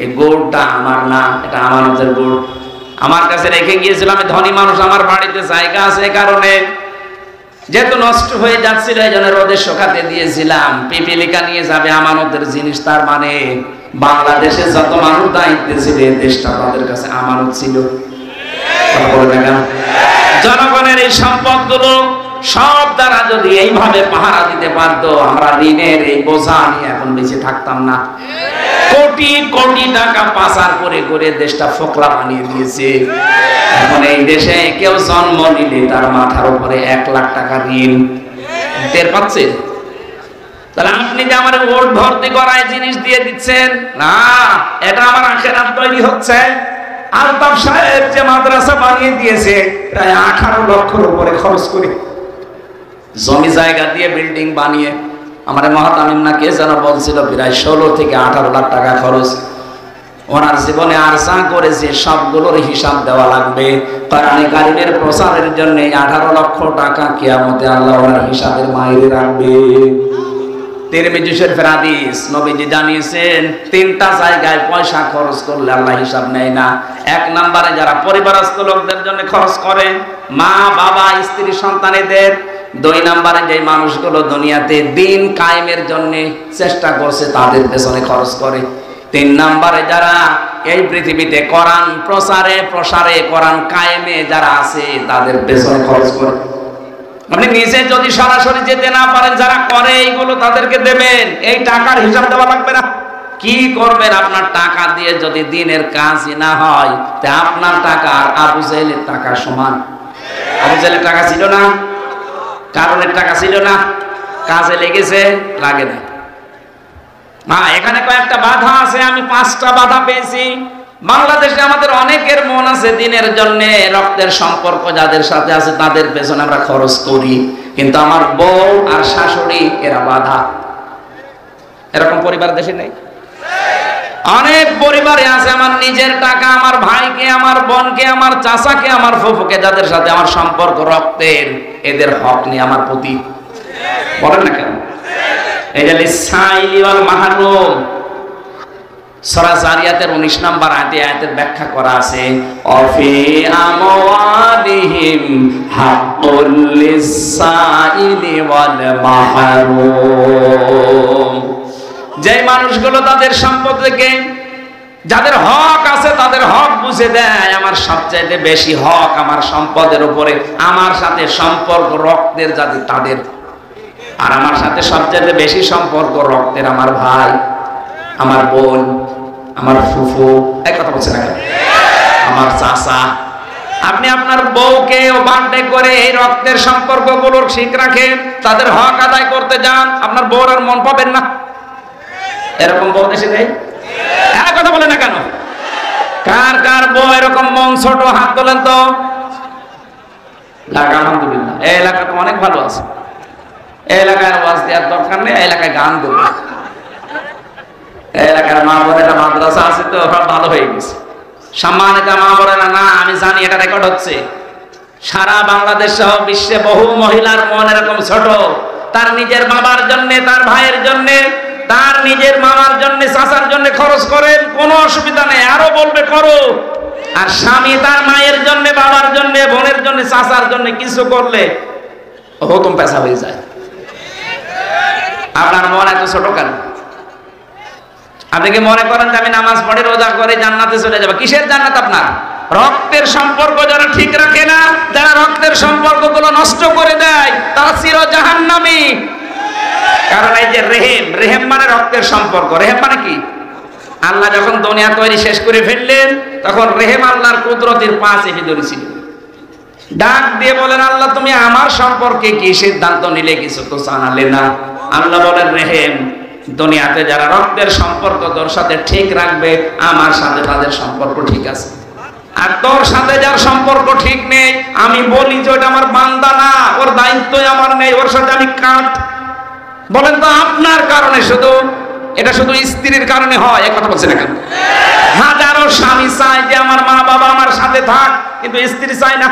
এই গোড়টা আমার না, এটা আমানতের গোড়, আমার কাছে রেখে গিয়েছিল। আমি ধনী মানুষ, আমার বাড়িতে জায়গা আছে, কারণে যেহেতু নষ্ট হয়ে যাচ্ছিল এই জন্য রোদে শুকাতে দিয়েছিলাম। পিপিলিকা নিয়ে যাবে আমানতের জিনিস, তার মানে বাংলাদেশে যত মানুষ দায়িত্বে ছিল দেশটা তাদের কাছে আমানত ছিল। জনগণের এই সম্পদগুলো সব দ্বারা যদি এইভাবে পাহারা দিতে পারতো, আমরা ঋণের এই বোঝা নিয়ে এখন বেঁচে থাকতাম না। কোটি কোটি টাকা পাচার করে করে দেশটা ফোকলা বানিয়ে দিয়েছে। এখন এই দেশে কেউ জন্ম নিলে তার মাথার উপরে 1 লাখ টাকা ঋণ। টের পাচ্ছেন? তাহলে আপনি যে আমার ভোট ভর্তি করায় জিনিস দিয়ে দিচ্ছেন না, এটা আমার আখেরাত তৈরি হচ্ছে। আলতাফ সাহেব যে মাদ্রাসা বানিয়ে দিয়েছে প্রায় 18 লক্ষের উপরে খরচ করে, জমি জায়গা দিয়ে বিল্ডিং বানিয়ে। আমার মহাতামিম না কে যেন বলছিল প্রায় 16 থেকে 18 লাখ টাকা খরচ। ওনার জীবনে আর যা করেছে সবগুলোর হিসাব দেওয়া লাগবে। কোরআনে কারিমের প্রচারের জন্য 18 লক্ষ টাকা কিয়ামতে আল্লাহ ওনার হিসাবের বাইরে রাখবে। তিরমিজি শরীফের হাদিস, নবীজি জানিয়েছেন 3টা জায়গায় পয়সা খরচ করলে আল্লাহ হিসাব নেয় না। 1 নম্বরে যারা পরিবারস্থ লোকদের জন্য খরচ করে, মা বাবা স্ত্রী সন্তানেদের। 2 নম্বরে যে মানুষগুলো দুনিয়াতে দিন কায়েমের জন্য চেষ্টা করছে তাদের পেছনে খরচ করে। 3 নম্বরে যারা এই পৃথিবীতে কোরআন প্রসারে কোরআন কায়েমে যারা আছে তাদের পেছনে খরচ করে। আপনি নিজে যদি সরাসরি যেতে না পারেন, যারা করে এইগুলো তাদেরকে দেবেন, এই টাকার হিসাব দেওয়া লাগবে না। কি করবেন আপনার টাকা দিয়ে যদি দিনের কাজই না হয়? তা আপনার টাকা আর আবু জাহেলের টাকা সমান। আবু জাহেলের টাকা ছিল না, কারণের টাকা ছিল না, কাজে লেগেছে, লাগে না। এখানে কয়েকটা বাধা আছে, আমি 5টা বাধা পেয়েছি। বাংলাদেশে আমাদের অনেকের মন আছে দিনের জন্য, রক্তের সম্পর্ক যাদের সাথে আছে তাদের পেছনে আমরা খরচ করি, কিন্তু আমার বউ আর শাশুড়ি এরা বাধা। এরকম পরিবার দেশে নেই? অনেক পরিবারে আছে আমার নিজের টাকা, আমার ভাইকে, আমার বোনকে, আমার চাচাকে, আমার ফুফুকে, যাদের সাথে আমার সম্পর্ক রক্তের, এদের হক নেই আমার প্রতি। বলেন না কেন? এই যে লিসাইলি ওয়াল মাহরুম, সূরা জারিয়াতের 19 নম্বর আয়াতের ব্যাখ্যা করা আছে, অফি আমওয়ালিহিম হাক্কুল লিসাইলি ওয়াল মাহরুম। যে মানুষগুলো তাদের সম্পদ থেকে যাদের হক আছে তাদের হক বুঝে দেয়, আমার সবচেয়ে বেশি হক আমার সম্পদের উপরে, আমার সাথে সম্পর্ক রক্তের যাদের তাদের, আর আমার সাথে সবচেয়ে বেশি সম্পর্ক রক্তের আমার ভাই, আমার বোন, আমার ফুফু, এক কথা বলছে না, আমার চাচা। আপনি আপনার বউকে বার্থডে করে এই রক্তের সম্পর্কগুলো ঠিক রাখেন, তাদের হক আদায় করতে যান, আপনার বউর আর মন পাবেন না। এরকম বউ দেশে নেই? এক কথা বলে না কেন? কার কার বউ এরকম মন ছোট, হাত তোলেন তো। আলহামদুলিল্লাহ, এই এলাকা তো অনেক ভালো আছে। এই এলাকায় ওয়াজ দেওয়ার দরকার নেই, এলাকায় গান দেবো। এলাকার মা বোনেরা মাদ্রাসা আছে তো ভালো হয়ে গেছে। সম্মানিত মা বোনেরা, না আমি জানি এটা রেকর্ড হচ্ছে, সারা বাংলাদেশ সহ বিশ্বে বহু মহিলার মন এরকম ছোট, তার নিজের বাবার জন্য, তার ভাইয়ের জন্য, তার নিজের মামার জন্য, চাচার জন্য খরচ করেন, কোনো অসুবিধা নেই, আরো বলবে করো। আর স্বামী তার মায়ের জন্য, বাবার জন্য, বোনের জন্য, চাচার জন্য কিছু করলে হুকুম পেশা হয়ে যায়। আপনার মন এত ছোট কেন? আপনি কি মনে করেন যে আমি নামাজ পড়ে রোজা করে জান্নাতে চলে যাব? কিসের জান্নাত আপনার? রক্তের সম্পর্ক যারা ঠিক রাখে না, যারা রক্তের সম্পর্কগুলো নষ্ট করে দেয়, তারা চির জাহান্নামী। কারণ এই যে রেহেম, রেহেম মানে রক্তের সম্পর্ক। রেহেম মানে কি? আল্লাহ যখন দুনিয়া তৈরি শেষ করে ফেললেন, তখন রেহেম আল্লাহর কুদরতের পাশে ধরেছিল। ডাক দিয়ে বলেন, আল্লাহ তুমি আমার সম্পর্কে কি সিদ্ধান্ত নিলে? কিছু তো জানালে না। আল্লাহ বলেন, রেহেম, দুনিয়াতে যারা রক্তের সম্পর্ক তোর সাথে ঠিক রাখবে, আমার সাথে তাদের সম্পর্ক ঠিক আছে। আর তোর সাথে যার সম্পর্ক ঠিক নেই, আমি বলি যে ওটা আমার বান্দা না, ওর দায়িত্বই আমার নেই, ওর সাথে আমি কাট। বলেন তো আপনার কারণে শুধু এটা শুধু স্ত্রীর কারণে হয়? এক কথা বলছে না কেন? হাজারো স্বামী চায় যে আমার মা বাবা আমার সাথে থাক, কিন্তু স্ত্রী চায় না।